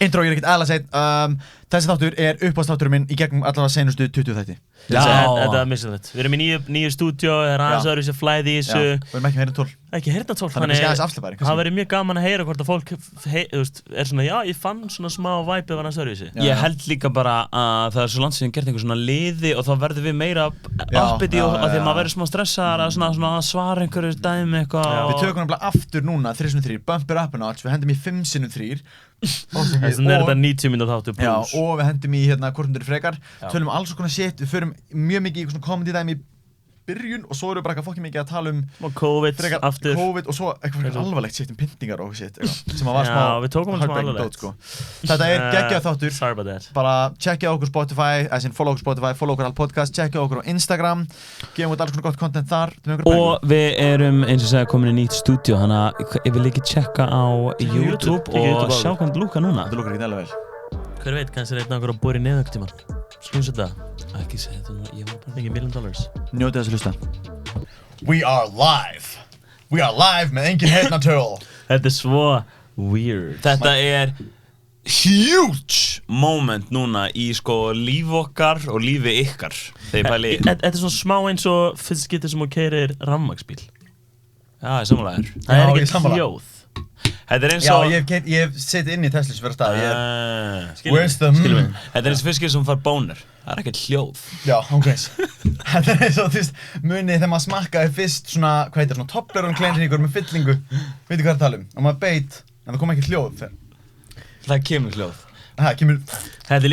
Intro, ég ekkert aðla segið þessi þáttur uppáhaldsþátturinn minn í gegnum allavega seinustu 20 þætti. Þetta er missilegt. Við erum í nýju stúdíó, það aðeins öðru sér flæði í þessu. Við erum ekki með heyrnartól. Ekki heyrnartól, þannig að afslæpari. Það verður mjög gaman að heyra hvort að fólk svona, já, ég fann svona smá væpið var aðeins öðru í þessu. Ég held líka bara að það svo langt síðan gert einhver svona liði og þá verðum við meira uppbytti og því að maður verður smá stressaðar að svara einhverju dæmi eitthvað. Við tökum nefnilega aftur núna 3x3, bumper up a notch, við hendum í 5x3. Þannig er þetta 90 mínútur þáttur plus. Já, og við hendum í kortundur frekar, tölum alls konar shit, við förum mjög mikið í svona comedy dæmi í byrjun og svo erum við bara ekki fokkin mikið að tala COVID aftur COVID og svo eitthvað alvarlegt shit pyntingar og shit sem að var smá við tókum hann smá alvarlegt sko. Þetta geggjað þáttur bara checkja okkur Spotify follow okkur Spotify, follow okkur all podcast checkja okkur á Instagram gefum út alls konar gott content þar og við erum eins og segja komin í nýtt stúdíó þannig að ég vil ekki checka á YouTube og sjá hvernig lúka núna þetta lúkar ekki alveg vel hver veit, kannski er einn okkur að bóra í neðögtíman skilum þetta ekki segja þetta nú, ég var bara $1 million njótið þess að hlusta We are live með engin heyrnartól Þetta er svo weird Þetta er huge moment núna í sko líf okkar og lífi ykkar þegar pæli Þetta er svona smá eins og fyrst getur sem að keyrir rafmagnsbíl Já, ég sammálaður Það er ekki hljóð Þetta er eins og Já, ég seti inn í Tesla sem fyrir stað Where's the Þetta er eins og fyrst sem fær bónir Það er ekkert hljóð Já, ok Þetta er eins og, þú veist, munið þegar maður smakkaði fyrst svona, hvað heitir, svona Toblerone kleinringur með fyllingu Veitu hvað það tala um? Og maður beit, en það kom ekki hljóð Það kemur hljóð Það kemur Þetta er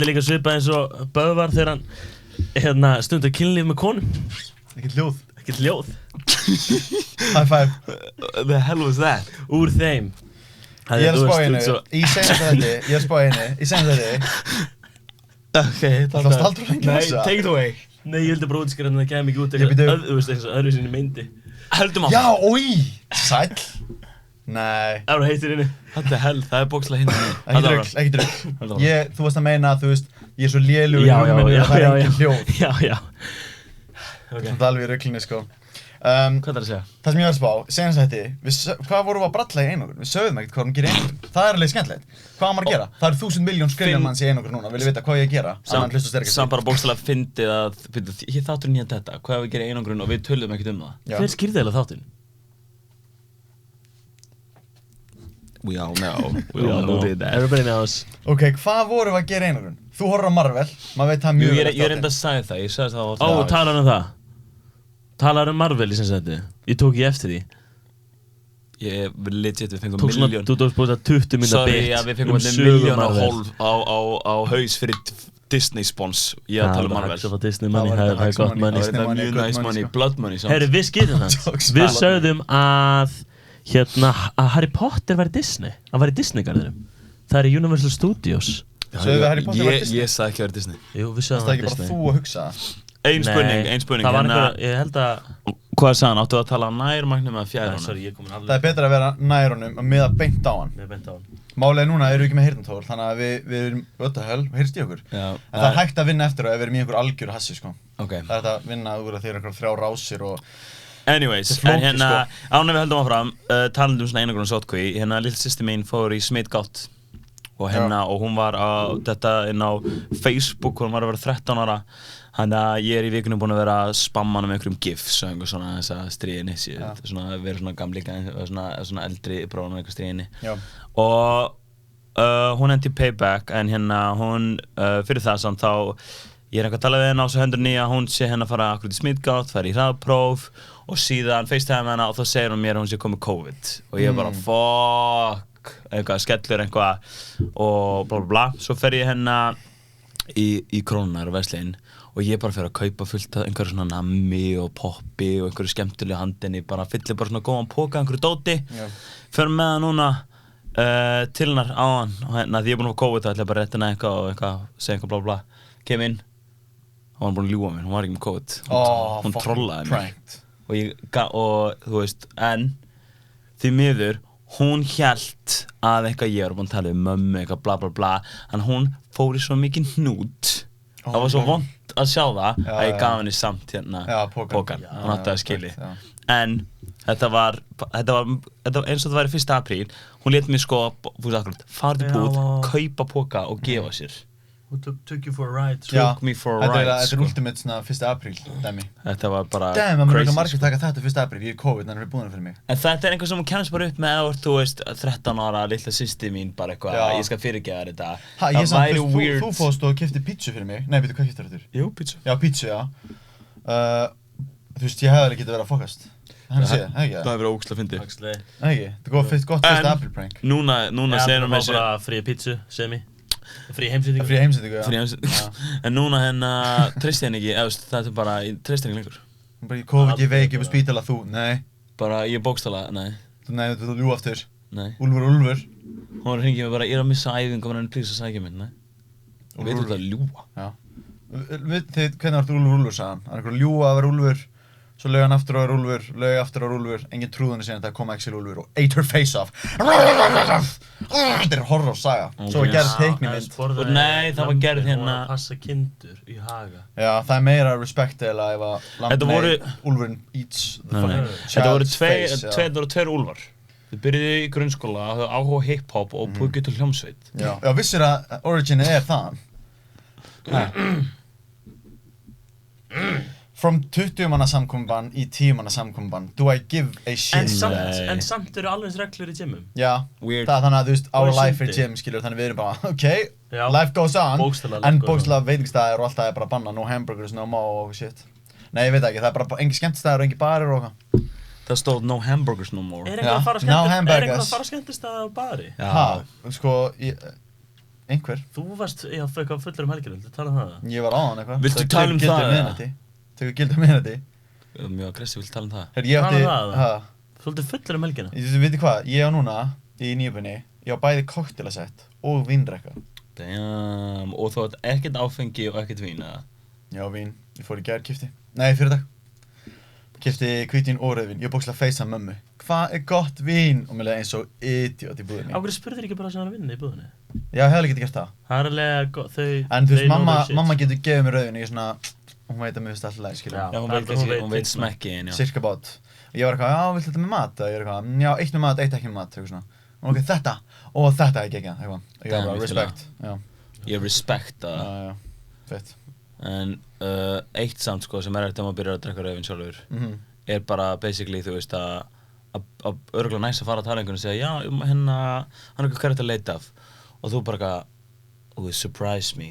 líka svipað eins og Böðvar þegar hann stundar kynlíf með konum Ekkert hljóð Ekkert hljóð High five The hell was that? Úr þeim Ég er að spá einu Í seinna þetta Okay, það varst aldrei lengi Nei, take it away Nei, ég vildi bara útskýra en það kemi ekki út öðru sinni meinti Höldum á Já, ói Sæll Nei Það heitir inni Þetta er hell, það er bókslega hinn Ekki drugg Þú varst að meina að, þú veist Ég er svo lélugur í hugmyndu að það er engin hljóð Já Svona alveg í ruglunni, sko Hvað er það að segja? Það sem ég var að spá, segjum þetta hvað vorum við að bralla í einangrun? Við sögðum ekkert hvað vorum að gera í einangrun Það er alveg skemmtilegt Hvað á maður að gera? Það eru 1000 miljón skrifjarmanns í einangrun núna Vil ég vita hvað ég að gera? Samt bara bókstaflega fyndið að Ég þátturinn hérna þetta, hvað við gera í einangrun og við töluðum ekkert um það Hver skýrði eiginlega þáttinn? We all know who did that Everybody knows Ok, hvað vorum við að gera í einangrun? Þú horfir á Marvel, maður veit það mjög vel Ég reyndi að sagði það, ég sagði það talar um það Talar um Marvel í sem sagt Ég tók ég eftir því Ég legit við fengum milljón Þú tókst búið að 20 minna bit Sorry, við fengum milljón og hálf á haus fyrir Disney spons Ég að tala um Marvel Það var Disney money, það er gott money Það er mjög nice money, blood money Herri, við skýrðum það Við sögðum að Harry Potter væri Disney Hann var í Disney-garðinum Það er Universal Studios Sögðu við Harry Potter var Disney? Ég sagði ekki að vera Disney Jú, við sögðum það Disney Það er ekki bara þú að hugsa Ein spurning Það var einhver, ég held að Hvað sagði hann? Áttu að tala nær magnum eða fjær honum? Sorry, ég komin alveg Það er betra að vera nær honum og miða beint á hann Málið núna erum við ekki með heyrnartól Þannig að við erum heyrst í okkur En það er hægt að vinna eftir og ef við erum í einhver algjöru hassi sko Það er hægt að vinna úr að þeir eru einhver 3 rásir og Anyways, en hérna ánum við höldum áfram talandi svona einangrun sótkví lill systir mín fór í smitgátt og hún var á þetta inn á Facebook hún var að vera 13 ára þannig að ég í vikunum búinn að vera að spamma hana með einhverjum gifs og einhver svona þessa stríðinni vera svona gamlíka svona eldri bróðan og einhver stríðinni og hún hendi payback en hún fyrir það samt þá ég eitthvað að tala við henni á svo hendur nýja hún sé henni að fara akkurat í smitgátt fara í hraðpróf og síðan FaceTime henni og þá segir hún mér að hún sé komið COVID og ég bara fuck eitthvað skellur eitthvað og bla bla bla svo fer ég henni í Krónunar og Vestlinn og ég bara fer að kaupa fullt af einhverju svona nammi og poppi og einhverju skemmtilegu handinni bara fyllir bara svona góðan póka einhverju dóti fer með það núna til hennar á hann og því ég er búinn að fá COVID þá ætla ég bara að rétta henni eitthvað og eitthvað segja eitthvað bla bla kem inn og hann búinn að ljúga mér hún var ekki með COVID hún trollaði mig og þú veist en því miður hún hélt að eitthvað ég var búinn að tala um mömmu eitthvað bla bla bla en hún fór í svo mikið hnút það var svo vont að sjá það að ég gaf henni samt hérna pókan, hún átti að skilji. En þetta var eins og það væri 1. apríl, hún lét mig sko, farið í búð, kaupa póka og gefa sér. Who took you for a ride? Took me for a ride, Þetta er ultimate svona 1. apríl, dæmi. Þetta var bara crazy. Damn, maður margir taka þetta 1. apríl, ég er COVID, þannig að það er búin fyrir mig. En þetta er einhver sem hún kemst bara upp með, þú veist, 13 ára, litla systir mín, bara eitthvað, ég skal fyrirgefa þetta. Það væri weird. Þú fórst og keypti pítsu fyrir mig. Nei, betur, hvað keyptir þetta? Jú, pítsu. Já, pítsu, já. Þú veist, ég hefði alveg getið verið að fokast. Þannig séð, ekki það? Það hefur verið ógeðslega fyndið. Ekki, þetta er gott 1. apríl prank. Núna segir hún með sér. Já, bara frí pítsu, semi. Frí heimsendingu. Frí heimsendingu, já. Frí heimsendingu. En núna treysti henni ekki, þetta er bara, ég treysti henni lengur. Hún bara, COVID, ég veik upp á spítala, þú, nei. Bara, ég bókstala, nei. Nei, þú ljú aftur. Nei. Úlfur. Hún var að hringja mig bara, ég er að missa æfingu, hann er plís að sækja mig, nei. Og veitum þetta að ljúa. Já. Hvernig varst Úlfur, sagði hann? Hann er eitthvað ljúa að vera Úlfur. Svo lög hann aftur á Úlfur, lög aftur á Úlfur, enginn trúði henni síðan að það kom Axel Úlfur og ate her face off. Þetta er horror saga. Svo var gerð teiknimynd. Nei, það var gerð hérna. Og að passa kindur í haga. Já, það er meira respect eða ef að Úlfurinn eats the fucking child's face. Þetta voru tveir Úlfar. Þau byrjuðu í grunnskóla, hafðu áhuga hip-hop og búið til hljómsveit. Já, vissir að originið er þaðan? From 20 manna samkomban í 10 manna samkomban, do I give a shit? En samt eru alveg eins reglur í gymum. Já, það er þannig að þú veist, our life er gym, skilur, þannig við erum bara, ok, life goes on, en bókstaflega veitingstæðir og allt það er bara banna, no hamburgers, no mo og shit. Nei, ég veit ekki, það er bara engin skemmtistæðir og engin barir og eitthvað. Það stóð no hamburgers no more. Er einhver að fara skemmtistæði á bari? Já, sko, einhver. Þú varst, já, eitthvað fullur helginu, viltu tala um það? Ég var á hann eitthvað. Viltu tala um það? Tegur gildi á miðnætti. Mjög aggressív, viltu tala um það? Herri, ég átti, Svolítið fullur helgina. Þú veitir hvað, ég á núna, í nýjubunni, ég á bæði koktelasett og vínrekka. Damn, og þú átt ekkert áfengi og ekkert vín, eða? Já, vín. Ég fór í gær, keypti. Nei, fyrir dag. Keypti hvítvín og rauðvín. Ég bókslega feisa mömmu. Hvað er gott vín? Og mér leiði eins og idiot í búðinni. Á hverju spurðir ekki bara sem var að vinna í búðinni? Já, ég hefði alveg getið gert það. Það er alveg gott, en þú veist, mamma getur gefið mér rauðvín og ég er svona, hún veit að mér finnst alltaf leið, skilja. Já, hún veit smekki en já. Cirka bát. Og ég var eitthvað, já, viltu þetta með mat? Og ég er eitthvað, já, eitt með mat, eitt ekki með mat, eitthvað svona. Og ok, þetta, og þetta er ekki, eitthvað. Og ég var bara, respect, já. Ég respect það. Já, fett. En eitt samt, sko, sem er eftir að maður byrjar að drekka rauðvín sjálfur, er bara basically, þú veist, að örugglega næst að fara að tala einhvern og segja, já, hann er eitthvað hverjart að leita af. Og þú bara surprise me,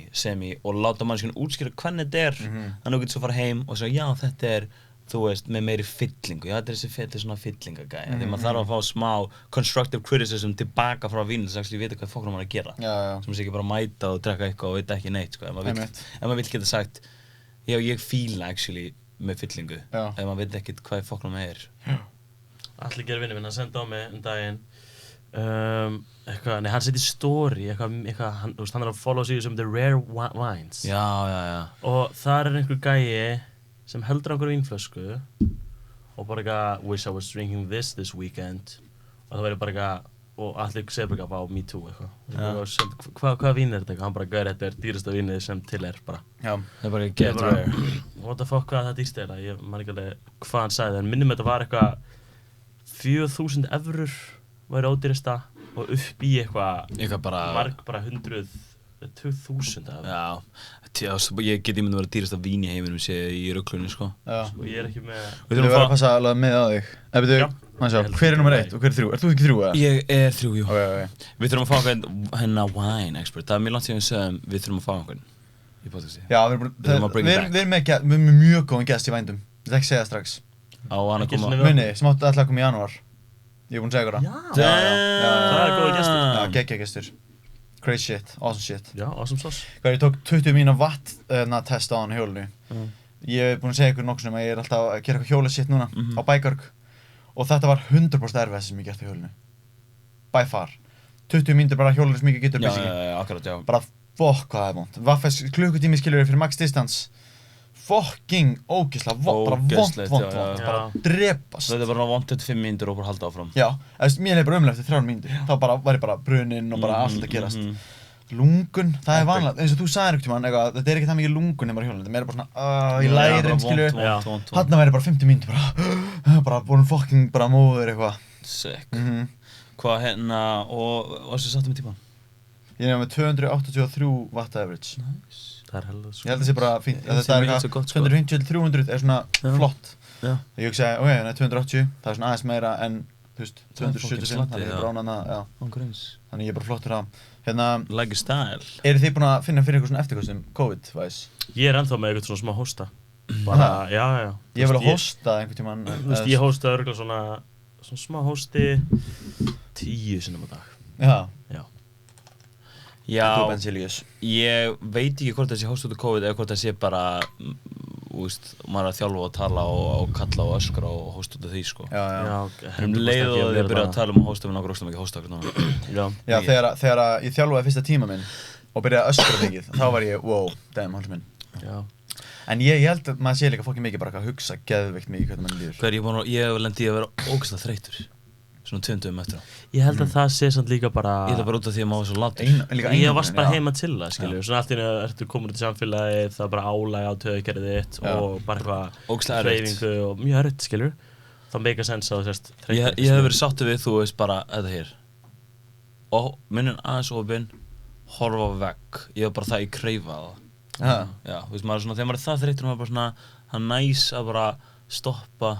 og láta mannskjörn útskýra hvernig þetta er, þannig að þú getur svo fara heim og segja, já, þetta er, þú veist, með meiri fyllingu, já, þetta er svona fyllingagæja, því maður þarf að fá smá constructive criticism tilbaka frá vínin þess að ég veit hvað fólk maður að gera, sem sé ekki bara mæta og drekka eitthvað og veit ekki neitt, sko, ef maður vill geta sagt, já, ég fíla actually með fyllingu, ef maður veit ekkert hvað fólk maður er. Allir gerir vinni minn, hann sendi á mig daginn, hann seti story, hann er að follow sig sem The Rare Wines. Já. Og þar er einhver gæi sem heldur einhverju vínflösku og bara eitthvað, wish I was drinking this weekend. Og það verður bara eitthvað, og allir segir bara eitthvað á Me Too eitthvað. Hvaða vín er þetta eitthvað? Hann bara, gæri, þetta er dýrasta vínið sem til er bara. Já. Það er bara get rare. What the fuck, hvað það dýrst er það? Ég man ekki alveg hvað hann sagði, en minnum þetta var eitthvað 4.000 evrur væri ódýrasta og upp í eitthvað bara 100.000 Já, ég get ímyndið að vera dýrasta vín í heiminum sé í ruglunni, sko. Já. Sko, ég er ekki með... Þú verður að passa alveg með á þig. Hver er nummer 1 og hver er 3? Ert þú ekki 3, eða? Ég er 3, jú. Ok. Við þurfum að fá einhvern wine expert. Það er mjög langt síðan við sögum, við þurfum að fá einhvern í podcasti. Já, við erum með mjög góðan gest í vændum. Ég ætla ekki að segja það strax. Á hann að koma... Muni, sem átti alltaf að koma í janúar. Ég er búinn að segja ykkur það. Það er góður gestur. Já, geggja gestur. Crazy shit, awesome shit. Já, awesome sauce. Ég tók 20 mína watt-test á hann hjólinu. Ég er búinn að segja ykkur nokkuð sem að ég er alltaf að gera eitthvað hjóla-shit núna á bækarg. Og þetta var 100% erfiðast sem ég gert á hjólinu. By far. 20 mínútur bara hjólinu sem ég getur basically. Já, akkurat, já. Bara fokk hvað það er vont. Vaffes klukkutími skilur fyrir max distance. Fucking ógeðslega bara vont, bara drepast. Þetta er bara vont eftir 5 mínútur og bara halda áfram. Já, mér leið bara eftir 3 mínútur. Þá bara var ég bara bruninn og bara allt að gerast. Lungun, það vanlega, eins og þú sagðir einhvern tímann eitthvað, þetta ekki það mikið lungun nema hjólinn, þetta meira bara svona, í lærin, skilju. Þarna væri bara 50 mínútur, bara búin fucking bara móður eitthvað. Sick. Hvað og varstu sattu með tíma? Ég með 283 watt average. Nice. Það hella svo. Ég held að það sé bara fínt, þetta eitthvað 250-300 svona flott. Ég hugsaði, ok, 280, það svona aðeins meira en, þú veist, 270, þannig ég brána hana, þannig ég bara flottur það. Like a style. Eru þið búin að finna fyrir eitthvað svona eftirkostum COVID-væs? Ég ennþá með eitthvað svona smá hósta. Bara, já. Ég vil að hósta einhvern tímann. Þú veist, ég hósta örgulega svona smá hósti 10 sinnum á dag. Já. Já, ég veit ekki hvort það sé hóst út af COVID eða hvort það sé bara, maður að þjálfa og tala og kalla og öskra og hóst út af því, sko. Já. Leið og þið byrja að tala um að hósta við náttúrulega rosalega mikið hósta akkur núna. Já, þegar ég þjálfaði fyrsta tíma minn og byrjaði að öskra mikið, þá var ég, wow, damn, hálfur minn. Já. En ég held að maður sé líka fokkin mikið bara að hugsa geðveikt mikið hvernig mann líður. Ég hef lendi að vera ógeðslega þreytur. Svona 2 dögum eftir á. Ég held að það sé samt líka bara... Ég held bara út af því að maður var svo latur. Ég varst bara heima til það, skilju. Svona allt í einu ertu komin út í samfélagið, það er bara álag á taugakerfið þitt og bara eitthvað hreyfingu og mjög erfitt, skilju. Það make a sense að þú sést þreytur. Ég hef verið sáttur við, þú veist, bara þetta hér. Og munnin aðeins opinn, horfa á vegg. Ég var bara það í kreifa það. Já, þú veist, maður er svona, þegar maður er það þreytur, maður er bara svona, það er næs að bara stoppa.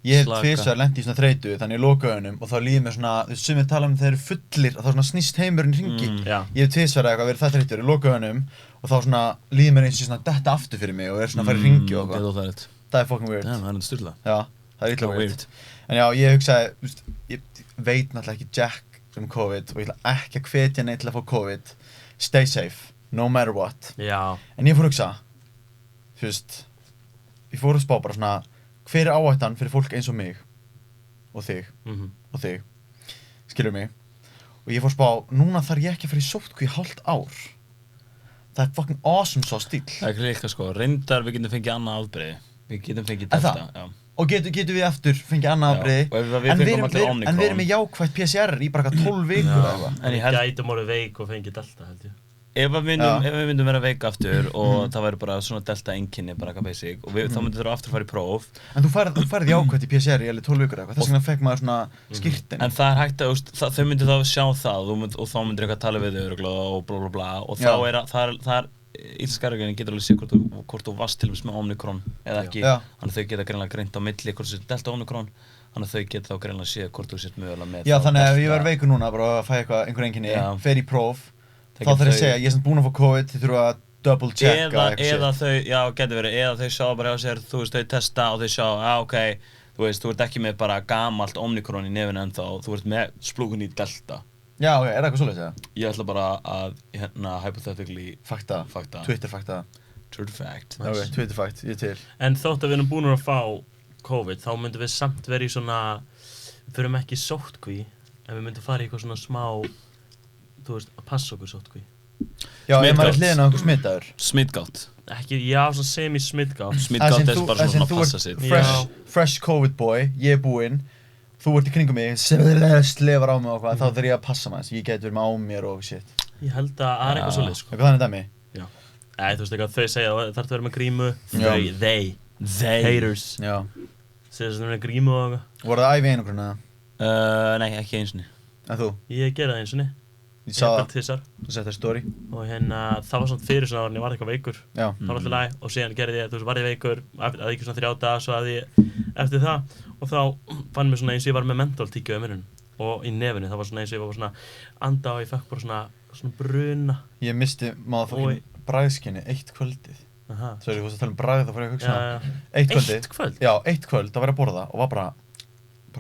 Ég hef tvisvar lent í svona þreytu, þannig ég loka augunum og þá líður mér svona, þú veist, sumir tala um þeir eru fullir og þá svona snýst heimurinn hringi. Ég hef tvisvar eitthvað verið það þreytur, ég loka augunum og þá svona líður mér eins og svona detta aftur fyrir mig og er svona að fara í hringi og eitthvað. Það er fucking weird. Já, það er styrla. Já, það er illa weird. En já, ég hugsaði, þú veist, ég veit náttúrulega ekki jack COVID og ég ætla ekki að hvetja neitt til að fá COVID. Stay safe, no matter what. Já. En ég fór að hugsa, þú veist, ég fór að spá bara svona, hver er áhættan fyrir fólk eins og mig og þig og þig, skilur mig, og ég fór að spá, núna þarf ég ekki að fara í sóttkví í hálft ár. Það er fucking awesome svo stíl. Það er ekki sko, reyndar við getum fengið annað afbrigði, við getum fengið delta. Já. Og getum við aftur fengið annað afbrigði, en við erum með jákvætt PCR í bara 12 vikur eða eitthvað. En við gætum orðið veik og fengið delta, held ég. Ef við myndum vera veik aftur og það væri bara svona delta einkenni, bara eitthvað basic, og þá myndum við þurfa aftur að fara í próf. En þú færði jákvætt í PCR í alveg 12 vikur eitthvað, þess vegna fekk maður svona skírteini. En það er hægt að, þau myndu þá sjá það og þá myndir eitthvað tala við þau og bla bla bla, og þá er íslenska erfingjarnir getur alveg séð hvort þú varst til dæmis með Omicron eða ekki, þannig að þau geta greinilega greint á milli hvort þú sért delta Omicron, þannig að þau geta þá greinilega séð hvort þú sért mögulega með. Já, þannig að ef ég verð veikur núna, bara að fæ einhver einkenni, fer í próf, þá þarf ég að segja, ég er samt búinn að fá COVID, þið þurfa að double checka eða þau, já, getur verið, eða þau sjá bara hjá sér, þú veist, þau testa og þau sjá, ok, þú veist, þú ert ekki með bara gamalt Omicron í nefinu ennþá, þú ert með splúgun í delta. Já, ok, er það eitthvað svoleiðis, eða? Ég ætla bara að, hypothetically fakta. Twitter fakta. Twitter fact. Ok, Twitter fact, ég til. En þótt að við erum búin að fá COVID, þá myndum við samt vera í svona, við förum ekki í sóttkví, en við myndum fara í eitthvað svona smá, þú veist, að passa okkur sóttkví. Já, ef maður er hliðin á einhver smittaður. Smittgátt. Ekki, já, svona semi-smittgátt. Smittgátt er bara svona að passa sig. Fresh COVID boy, ég er búinn, þú ert í kringum mig, slefar á mig og hvað, þá þarf ég að passa maður, ég get verið með á mér og shit. Ég held að það er eitthvað svolítið, sko. Eitthvað þannig dæmi? Já. Þú veist eitthvað, þau segja, þarf að vera með grímu, they, haters. Já. Segja þess að vera með grímu og eitthvað. Voru það æfi einangrun eða? Nei, ekki einsinni. En þú? Ég gerði það einsinni. Ég sá það. Þú sett það story. Og það var svona fyrir svona ára en ég var eitthvað veikur. Já. Það var alltaf læg og síðan gerði ég, þú veist, var ég veikur, að ekki svona 3 daga, svo að ég eftir það. Og þá fann mér svona eins og ég var með mentóltíkju í munnum og í nefinu, það var svona eins og ég var svona anda og ég fekk bara svona bruna. Ég misti motherfucking bragðskynið eitt kvöldið. Svo þú varst að tala um bragð, þá fór ég að hugsa. Eitt kvöld? Já, eitt kvöld, þá var ég að borða og var bara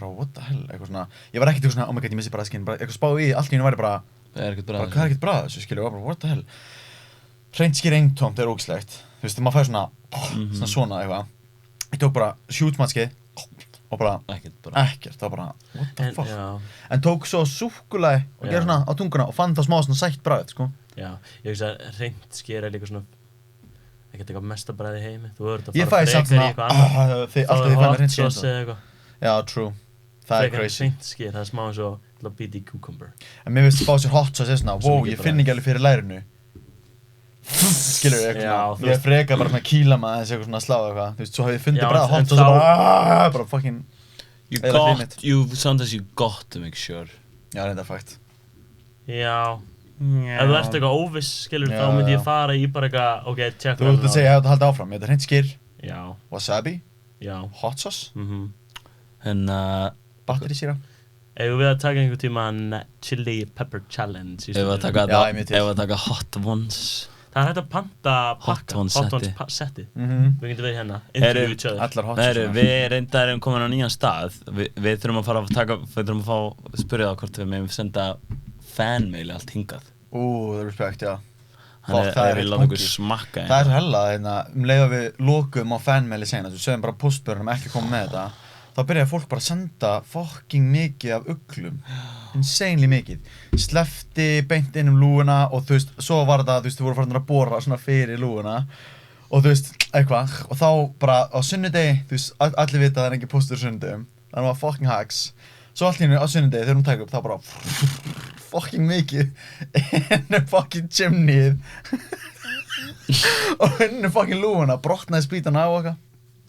what the hell, eitthvað svona. Ég var ekkert svona, oh my god, ég missi bragðskynið, bara eitthvað spáði í, allt í hennu væri bara það er ekkert bragð. Hvað er ekkert bragð þessu, skilju, og bara what the hell. Hreint skýr eintómt er ógeðslegt. Þú veist, maður fær svona eitthvað. Ég tók bara sjútsmatskið og bara ekkert, það var bara what the fuck. En tók svo súkkulaði og gerði svona á tunguna og fann það smá svona sætt bragð, sko. Já, ég veist að hreint skýr er líka svona ekkert eitthvað mesta bragð í heimi. Þú verður að fara frekar í eitthvað annað. Alltaf þið fæði hreint skýr. Þá er hot sauce eða eitthvað. Já, true. Það er crazy. Hreint skýr, það er smá eins og alltaf BD cucumber. En mér finnst spá sér hot sauce svona, wow, ég finn ekki alveg fyrir lærinu. Skilur ég eitthvað, ég freka bara svona kýla maður eins eitthvað svona slá eitthvað. Þú veist, svo hef ég fundið bara hot sauce og bara fucking... Sometimes you got to make sure. Já, reynda fakt. Já. Ef þú ert eitthvað óviss, skilur, þá myndi ég fara í bara eitthvað, ok, tjekka. Þú ert að segja að þú haldi áfram, þetta hreint skyr. Já. Wasabi. Já. Hot sauce. Battery syra. Eigum við að taka einhver tíma chili pepper challenge í stundum? Ef við að taka hot ones. Það hægt að panta pakka, hot ones setti. Við getum verið hérna, interview each other. Allar hot sauce. Við reyndar erum komin á nýjan stað. Við þurfum að fara að taka, við þurfum að fá spyrja það hvort við meðum senda fanmaili allt hingað. Það er respekt, já. Þannig að við látum okkur smakka. Það er svo hella, leið að við lokum á fanmaili sena, við sögum bara postbörnum ekki koma með þetta. Þá byrjaði fólk bara að senda fucking mikið af uglum. Insanely mikið. Slefti beint inn lúguna og þú veist, svo var þetta, þú veist, þau voru farin að bora svona fyrir lúguna. Og þú veist, eitthvað. Og þá bara á sunnudegi, þú veist, allir vita að það er ekki postur sunnudegum. Það var fucking hacks. Svo allt í hennu á sunnudegi þegar hún tæk upp, þá bara fucking mikið inn fucking chimneyið. Og inn fucking lúguna, brotnaði spýtan á okkar.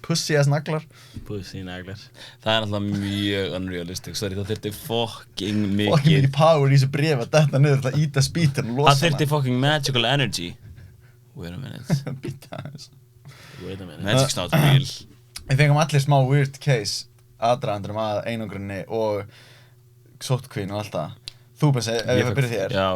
Pussy ass naglar. Pussy naglar. Það er alltaf mjög unrealistic, sorry, það þurfti fucking mikið. Fucking mikið power í þessu bréf að detta niður til að íta spýtun og losa hana. Það þurfti fucking magical energy. Wait a minute. Býta aðeins. Wait a minute. Magic's not real. Við fengum allir smá weird case aðdragandur að einangrunni og sóttkvín og allt það. Þú Bensi, ef ég byrja þér. Já,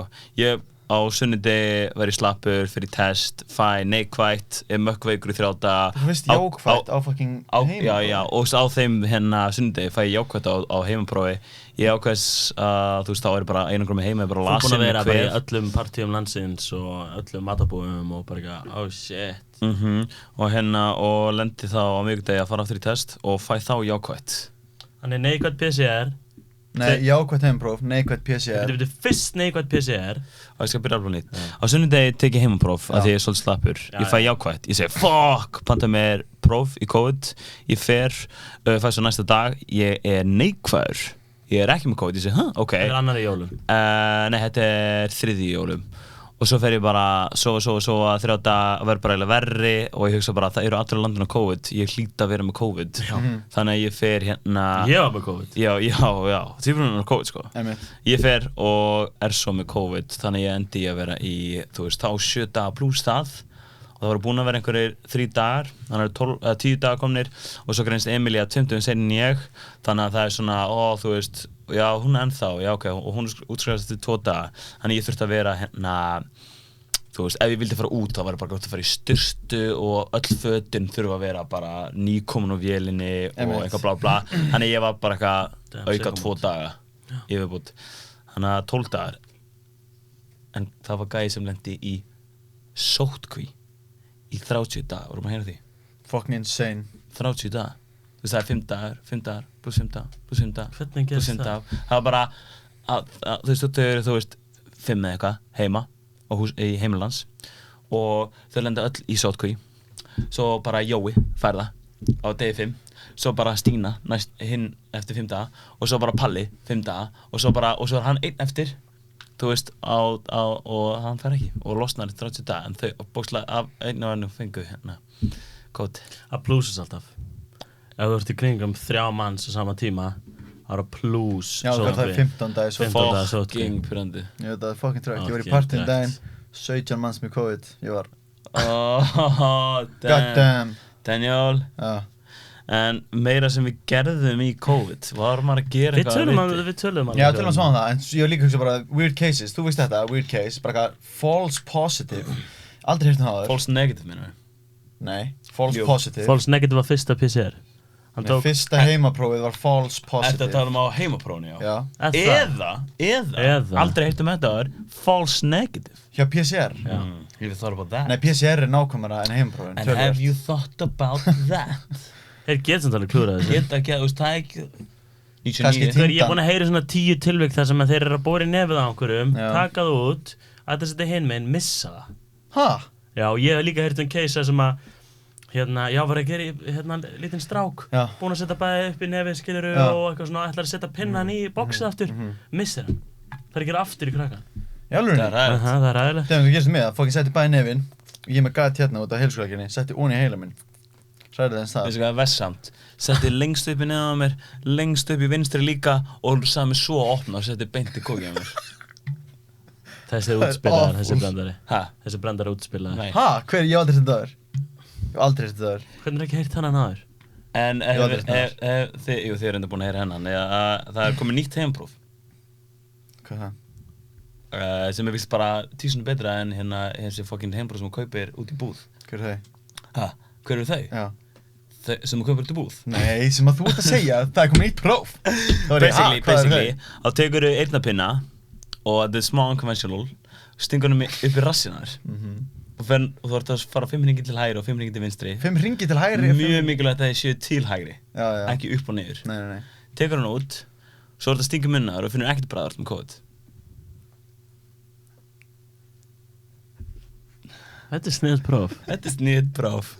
ég á sunnudegi var ég slappur, fyrir test, fæ neikvætt, mökkveikur í 3 daga. Þú veist jákvætt á fucking heimaprófi? Já, og á þeim sunnudegi fæ ég jákvætt á heimaprófi. Ég ákveðs að þú veist þá er bara einangrun með heima, bara lasin með Þú búin að vera bara í öllum partíum landsins og öllum matabúum og bara eitthvað, oh shit. Og lendi þá á miðvikudegi að fara aftur í test og fæ þá jákvætt. Þannig neikvætt PCR. Nei, jákvætt heimapróf, neikvætt PCR. Þetta fyrst neikvætt PCR. Og ég skal byrja alveg nýtt. Á sunnudegi tek ég heimapróf af því ég er svolítið slappur. Ég fæ jákvætt. Ég segi fuck, panta mér próf í COVID. Ég fer, fæ svo næsta dag, ég er neikvæður. Ég er ekki með COVID. Ég segi, ok. Þetta er annar í jólum? Nei, þetta er 3. jólum. Og svo fer ég bara sofa 3 daga og verð bara eiginlega verri og ég hugsa bara það eru allir á landinu á COVID, ég hlýt að vera með COVID. Þannig að ég fer hérna... Ég var með COVID? Já, því fyrir hún er COVID sko. Ég fer og er svo með COVID, þannig að ég endi að vera í, þú veist, þá 7 daga pluss það. Og það voru búin að vera einhverjir 3 dagar, þannig að 10 dagar komnir og svo greinst Emilía 20 seinni en ég, þannig að það er svona, þú veist, já, hún er ennþá, já, ok, og hún útskrifast eftir 2 daga, þannig ég þurfti að vera hérna, þú veist, ef ég vildi fara út, þá var það bara gott að fara í sturtu og öll fötin þurfa að vera bara nýkomin á vélinni og eitthvað blá blá, þannig ég var bara eitthvað auka 2 daga yfirbútt, þannig að 12 dagar, en það var gæi sem lendi í sóttkví í 30 dagar, vorum að heyra því? Fucking insane. 30 dagar. Þú veist það er 5 dagar, pluss 5 dagar, pluss 5 dagar, Hvernig gerst það? Það var bara, þú veist, 5 eða eitthvað heima í heimilands og þau lenda öll í sóttkví. Svo bara Jói fær það á degi 5, svo bara Stína hinn eftir 5 daga og svo bara Palli 5 daga og svo er hann einn eftir. Þú veist, og hann fer ekki og losnar í 30 daga en þau bókslega af einn og enn fengu hérna kód. Það plúsast alltaf. Ef þú ert í kringum 3 manns á sama tíma, það er að plús. Já, það er 15 dagi sóttkví. Fucking pyrrandi. Já, það er fucking trögt. Ég var í partíum daginn, 17 manns með COVID. Ég var... God damn. Daniel. Já. En meira sem við gerðum í COVID, var maður að gera eitthvað Við tölum Já, tölum svona það, en ég var líka hugsa bara weird cases, þú veist þetta, weird case, bara eitthvað false positive, aldrei heyrt það. False negative minnum við? Nei, false positive. False negative var fyrsta PCR. Fyrsta heimaprófið var false positive. Þetta tala á heimaprófinu, já. Eða, aldrei heyrt þetta var false negative. Hjá PCR? Já. Have you thought about that? Nei, PCR er nákvæmara en heimaprófin. And have you thought about that? Þeir geta samt alveg klúrað þessu. Það er ekki... 99. Ég er búinn að heyra svona 10 tilvik þar sem þeir eru að bóra í nefið á einhverjum, taka það út, að þetta setja hinn meginn, missa það. Ha? Já, ég hef líka heyrt case sem að Já, var að gera lítinn strák, búinn að setja bæði upp í nefið, skilurðu, og eitthvað svona, ætlar að setja pinnan í boxið aftur, missir hann. Það er að gera aftur í krakkan. Í alvöru? Það er ræðilegt. Það sem gerist með það, fokkin setti bæði nefinn, og ég með gat hérna út af heilsurækjunni, setti onni í heila minn. Særi þess það. Veistu hvað er versamt? Setti lengst upp í neðan á mér, lengst upp í vinstri líka, og sagði mig svo að opna og setti beint í kókið á mér. Þessi er útspilaðar, þessi brandari. Þessi brandari er útspilaðar. Hver? Ég hef aldrei heyrt þetta áður. Hvernig ekki heyrt hann áður? En þið er enda búin að heyra hennan, það er komið nýtt heimpróf. Hvað er það? Sem víst bara 1000 betra en þessi fucking heimpróf sem þú kaupir út í búð. Hver er þau? Hver eru þau? Já. Þau sem þú kaupir út í búð? Nei, sem að þú ert að segja, það er komið nýtt próf. Basically, þá tekur þau eyrnapinna og þetta er smá unconventional, stingur hann upp í rassina þér. Og þú ert að fara 5 hringi til hægri og 5 hringi til vinstri. 5 hringi til hægri? Mjög mikilvægt að þið séu til hægri, ekki upp og niður. Nei. Tekur hann út, svo ert að stinga munnar og finnur ekkert bragð með COVID. Þetta er sniðugt próf.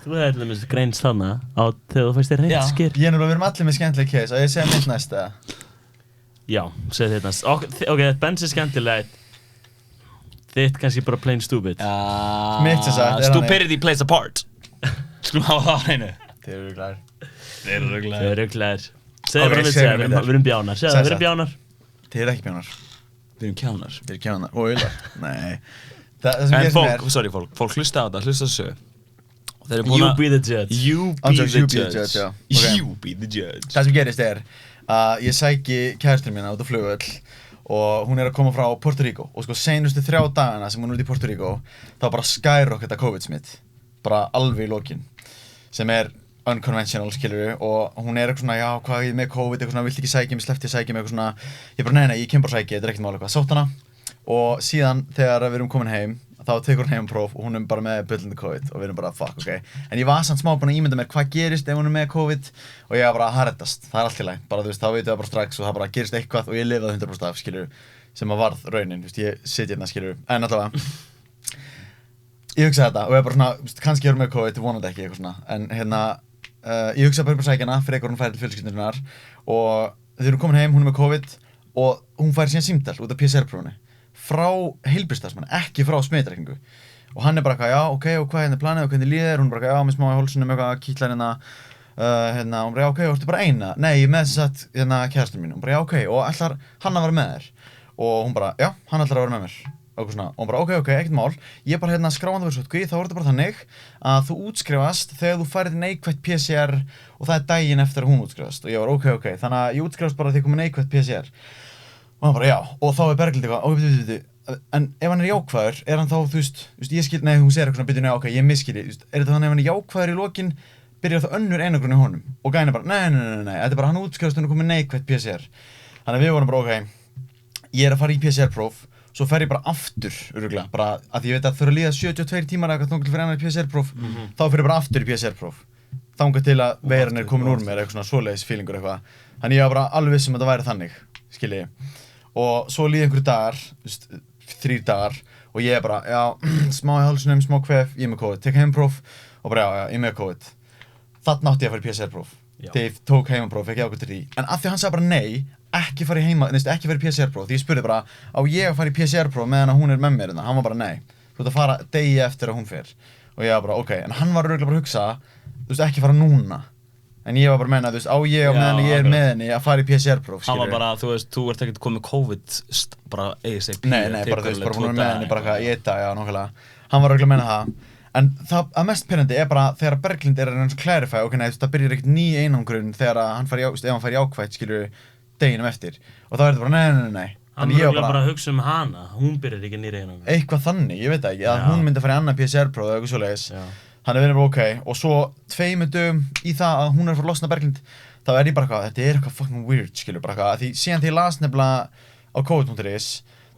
Þú hefði til dæmis greinst þarna þegar þú fæst þér hreint skýr. Ég við erum allir með skemmtileg case og ég segja mitt næst eða? Já, segð þitt næst. Ok, Benz er skemmtilegt. Þitt kannski bara plain stupid. Mitt sem sagt. Stupidity plays a part. Skulum hafa það á hreinu. Þeir eru ruglaðir. Þeir eru ruglaðir. Segðu bara við segja, við erum bjánar. Segðu það, við erum bjánar. Þeir eru ekki bjánar. Við erum kjánar. Við erum kjánar. Og auðvar. Nei. En fólk hlusta á þetta, hlusta þessu. You be the judge. You be the judge. Það sem gerist er að ég sæki kærastur mína út á flugvöll og hún að koma frá Puerto Rico og sko seinustu 3 dagana sem hún út í Puerto Rico þá bara skyrocket þetta COVID-smitt bara alveg í lokin sem unconventional skilur og hún eitthvað svona já hvað ég með COVID eitthvað svona vilt ekki sækja mig, sleppti að sækja mig eitthvað svona ég bara nei ég kem bara sækja, þetta ekkert mál eitthvað sótt hana og síðan þegar við erum komin heim þá tekur hún heimpróf og hún bara með bullandi COVID og við erum bara fuck en ég var samt smá búinn að ímynda mér hvað gerist ef hún með COVID og ég var bara það reddast, það allt í lagi bara þú veist, þá veitum við bara strax og það bara gerist eitthvað og ég lifaði 100% af skilur sem að varð raunin, þú veist, ég sitt hérna skilur en allavega ég hugsaði þetta og ég bara svona, kannski er hún með COVID, vonandi ekki eitthvað svona en ég hugsaði bara sækja hana fyrir eitthvað hún færi til fjölskyldunar og þegar hún komin heim, hún með COVID og hún færi síðan símtal út af PCR-prófunu frá heilbrigðisstarfsmanni, ekki frá smitrakningu og hann bara eitthvað, já, ok, og hvað er planið og hvernig líður þér, hún bara eitthvað, já, með smá í hálsunum eitthvað, kitlar hún bara, já, ok, og ertu bara eina? Nei, ég með þess að, kærastur mín, hún bara, já, ok, og ætlar hann að vera með þér? Og hún bara, já, hann ætlar að vera með mér, og svona, og hún bara, ok, ekkert mál, ég bara skráðan það fyrir sótkví, þá er þetta bara þannig að þú útskrifast þegar þú færið neikvætt PCR og það er daginn eftir að hún útskrifast og ég var, ok, þannig að ég útskrifast bara þegar ég kom með neikvætt PCR og hann bara, já, og þá Berglind eitthvað, en ef hann er jákvæður, hann þá, þú veist, ég skil, nei, hún segir eitthvað svona, byrju, nei, ok, ég misskilji, þetta þannig ef hann er jákvæður í lokin, byrjar það önnur einangrun í honum, og gæna bara, nei, þetta bara, hann útskrifast og hann er komið neikvætt PCR, þannig að við vorum bara, ok, ég að fara í PCR-próf, svo fer ég bara aftur, örugglega, bara, að ég veit að þurfa að líða 72 tímar eða eitthvað fyrir annar PCR-próf, þá fer ég bara aftur í PCR-próf, þangað til að veiran komin úr mér, eitthvað svona svoleiðis feelingur eitthvað, þannig ég var bara alveg viss að það væri þannig, skilji. Og svo líði einhverju dagar, 3 dagar og ég bara, já, smá í hálsunum, smá kvef, ég með COVID, tek heimpróf og bara, já, ég með COVID. Þarna átti ég að fara í PCR-próf. Þegar ég tók heimpróf, fekk ég ákvæmt til því. En af því að hann sagði bara nei, ekki fara í PCR-próf, því ég spurði bara, á ég að fara í PCR-próf meðan að hún er með mér hérna? Hann var bara nei, þú ert að fara degi eftir að hún fer. Og ég var bara, ok, en hann var örugglega bara að hugsa, þú veist, ekki fara núna. En ég var bara að menna, þú veist, á ég á meðan ég með henni að fara í PCR-próf, skilur. Hann var bara, þú veist, þú ert ekkert komið COVID bara ASAP. Nei, bara þú veist, bara hún var með henni bara eitthvað í 1 dag, já, nákvæmlega. Hann var örugglega að menna það. En það að mest pirrandi bara þegar Berglind að reyna að clarify, ok, nei, það byrjar ekkert ný einangrun þegar hann fari, ef hann fari jákvætt, skilur, deginum eftir. Og þá þetta bara, nei. Hann var örugglega bara að hugsa hana, hún byrjar ekki nýr einangrun. Eitthvað þannig, ég veit það ekki, að hún myndi að fara í annan PCR-próf eða eitthvað svoleiðis. Þannig við erum bara ok, og svo 2 dögum í það að hún að fara að losna Berglind, þá ég bara eitthvað, þetta eitthvað fucking weird, skilur, bara eitthvað, því síðan þegar ég las nefnilega á covid.is,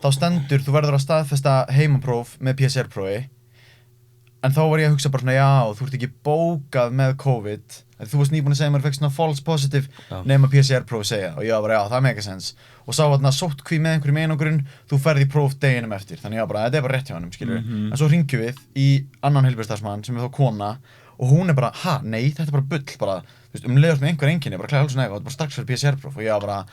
þá stendur, þú verður að staðfesta heimapróf með PCR-prófi En þá var ég að hugsa bara svona, já, þú ert ekki bókað með COVID. Þú varst nýbúin að segja mér að fekk svona false positive nema PCR-prófi segja. Og ég var bara, já, það make sense. Og sá þarna sóttkví með einhverjum einangrun, þú ferð í próf deginum eftir. Þannig ég var bara, þetta bara rétt hjá hannum, skilur. En svo hringjum við í annan heilbrigðisstarfsmann sem þá kona. Og hún bara, nei, þetta bara bull, bara, þú veist, leiðast með einhver einkenni, bara klæða hálsinn og þetta bara strax fyrir PCR-próf. Og ég var bara,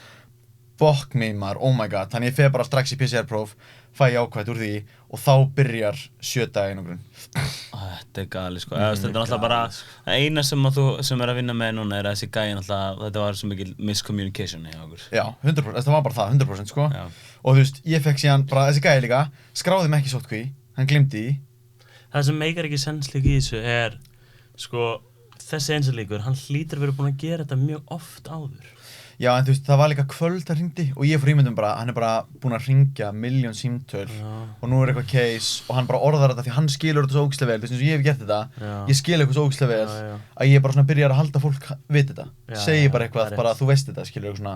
fuck me maður, oh my god. Þannig ég fer bara strax í PCR-próf, fæ jákvætt úr því og þá byrjar 7 daga einangrun. Þetta gali sko, þetta náttúrulega bara eina sem að vinna með núna þessi gæi náttúrulega, þetta var svo mikil miscommunication hjá okkur. Já, 100%, þetta var bara það, 100% sko. Já. Og þú veist, ég fekk síðan bara þessi gæi líka, skráði mig ekki sóttkví, hann glimti því. Það sem meikar ekki sens líka í þessu sko, þessi einstaklíkur, hann hlýtur verið búinn að gera þetta mjög oft áður. Já, en þú veist, það var líka kvöld að hringdi og ég fór ímyndum bara, hann bara búinn að hringja milljón símtöl og nú eitthvað case og hann bara orðar þetta því hann skilur þetta svo ógeðslega vel, þú veist eins og ég hef gert þetta, ég skil eitthvað svo ógeðslega vel að ég bara svona byrjar að halda fólk vita þetta, segi bara eitthvað, bara þú veist þetta, skilur eitthvað svona.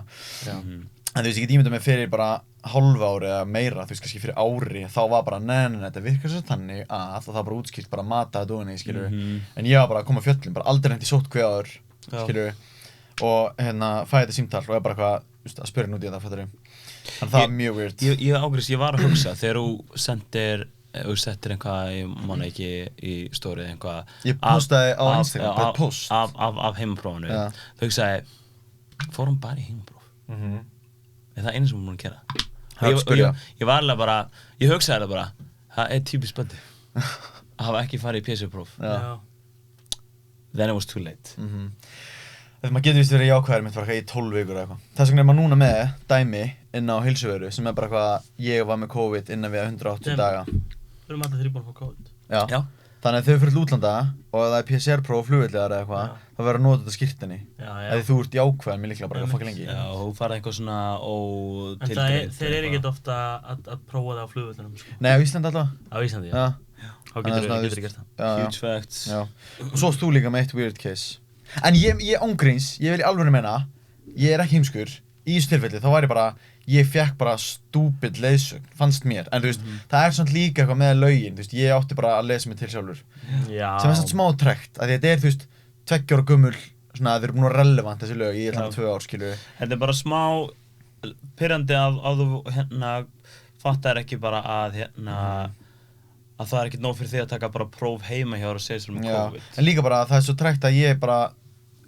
En þú veist, ég get ímyndum mig fyrir bara hálfa ári eða meira, þú veist kannski fyrir ári, þá var bara nei, þetta virkar svo þannig að og það bara útskýrt bara mata þetta ofan í, skilur. En ég var bara að koma fjöllum, bara aldrei hent í sóttkví áður, skilur. Og fæði þetta símtal og bara eitthvað að spyrja út í þetta, fattarðu. Þannig það var mjög weird. Ég var að hugsa, þegar þú settir eitthvað, ég man ekki í stórið eitthvað. Ég postaði á Instagram, bara post. Af heimaprófinu. Þau hugsaði, fórum bara í heimapróf. Er það einu sem hún múin að gera? Ég var alveg bara, ég hugsaði það bara, það típist böndi. Að hafa ekki farið í PCR-próf. Then it was too late. Þegar maður getur vist verið jákvæður mitt bara í 12 vikur eða eitthvað. Þess vegna maður núna með dæmi inn á heilsuveru sem bara eitthvað, ég var með COVID innan við 180 daga. Við erum alltaf 3 búin að fá COVID. Já. Þannig að þau fyrir til útlanda og það PCR-próf og flugvelliðar eða eitthvað, þá verður að nota þetta skírteini. Þegar þú ert jákvæður mér líklega bara fucking lengi. Já, þú farið eitthvað svona ótilgreint. En þeir ekkert ofta að prófa það á flugvellinum, sko. Nei, á Íslandi alltaf. Á Íslandi, já. Þá getur gert það. Huge facts. Og svo varst þú líka með eitt weird case. En ég ángríns, ég vil í alvöru meina, ég ekki heimskur, í þessu tilfelli, þá var ég bara, ég fekk bara stúpid leiðsögn, fannst mér. En þú veist, það samt líka eitthvað með lögin, þú veist, ég átti bara að lesa mig til sjálfur. Sem samt smá trekt, að þetta þú veist, 2 ára gömul, svona, þeir eru búin að vera relevant þessi lög í 2 ár, skilju. Þetta bara smá pirrandi að þú, fattar ekki bara að það ekkert nóg fyrir því að taka bara próf heima hjá og segja sér með COVID. En líka bara, það svo trekt að ég bara,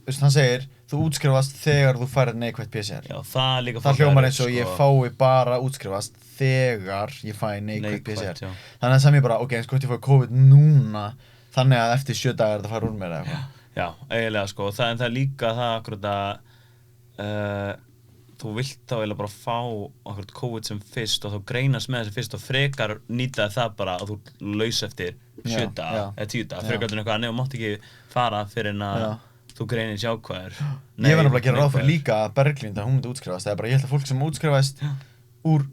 þú veist, hann segir, þú útskrifast þegar þú færð neikvætt PCR. Já, það líka það hljómar eins og ég fái bara útskrifast þegar ég fæ neikvætt PCR. Þannig að það sem ég bara, ok, eins og hvort ég fái COVID núna, þannig að eftir 7 dagar þetta fær úr mér eða eitthvað. Já, eiginlega sko, en það er líka það akkurat að þú vilt þá eiginlega bara fá akkurat COVID sem fyrst og þá greinast með þessi fyrst og frekar nýta það bara að þú laus eftir 7 daga eða 10 daga, frekar en eitthvað, þú mátt ekki fara fyrir en að þú greinist jákvæður. Ég var náttúrulega að gera ráð fyrir líka Berglind að hún myndi útskrifast, það bara ég held að fólk sem útskrifaðist úr,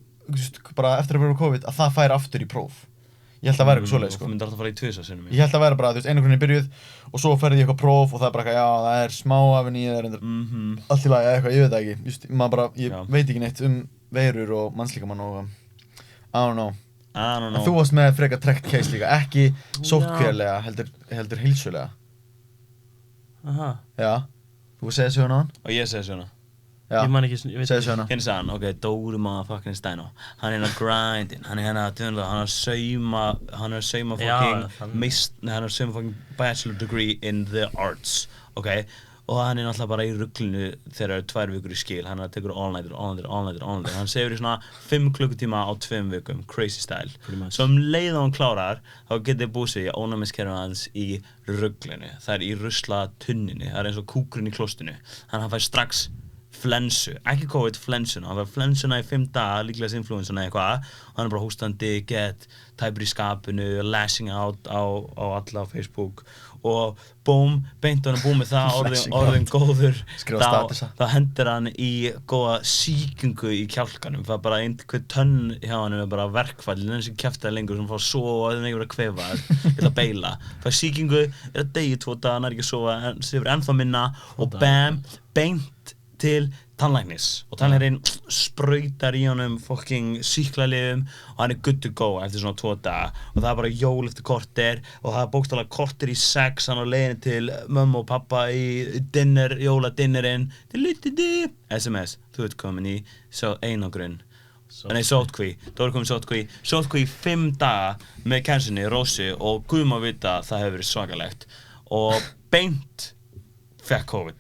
bara eftir að vera COVID, að það færi aftur í próf. Ég held að það væri eitthvað svoleiðis sko. Þú myndir alltaf fara í 2 sinnum. Ég held að það væri bara, þú veist, einangrun byrjuð og svo ferði ég eitthvað próf og það bara eitthvað, já, það er smá afinn í það allt í lagi eða eitthvað, ég veit það ekki. Just, maður bara, ég veit ekki neitt veirur og mannslíkamann og I don't know. En þú varst með frekar trekt case líka, ekki sóttkvíarlega, heldur heilsulega. Aha. Já, þú segir söguna á hann? Og ég segir söguna. Ég man ekki, ég veit ekki. Hérna sagði hann, ok, Dóri motherfucking Steino. Hann er grinding, hann er að sauma fucking bachelor degree in the arts, ok? Og hann er náttúrulega bara í ruglinu þegar það eru 2 vikur í skil, hann tekur all-nighter. Hann sefur í svona 5 klukkutíma á 2 vikum, crazy style. Svo leið hann klárar, þá getur búið sig ónæmiskerfið hans í ruglinu. Það er í ruslatunninni, það er eins og kúkurinn í klostinu. Hann fær strax flensu, ekki COVID, flensuna. Hann fær flensuna í 5 daga, líklega influensuna eitthvað. Og hann er bara hóstandi, tæpur í skapinu, lashing out á alla á Facebook. Og búm, beint hann er búið með það, orðin góður. Þá hendur hann í góða sýkingu í kjálkanum. Það er bara einhver tönn hjá hann er bara verkfall, en þessi kjaftaði lengur sem fá að sofa og það er einhver að kvefa, ég ætla að beila. Það er sýkingu, að degi 2 daga, hann er ekki að sofa, sefur ennþá minna og bam, beint til tannlæknis og tannlæknirinn sprautar í honum fucking sýklalyfjum og hann good to go eftir svona 2 daga og það bara jól eftir korter og það bókstaflega korter í 6 hann á leiðinni til mömmu og pappa í dinner, jóladinnerinn SMS, þú ert komin í einangrun nei, sótkví, þú ert komin sótkví 5 daga með kærsinni, Rósi og guð má vita það hefur verið svakalegt og beint fekk COVID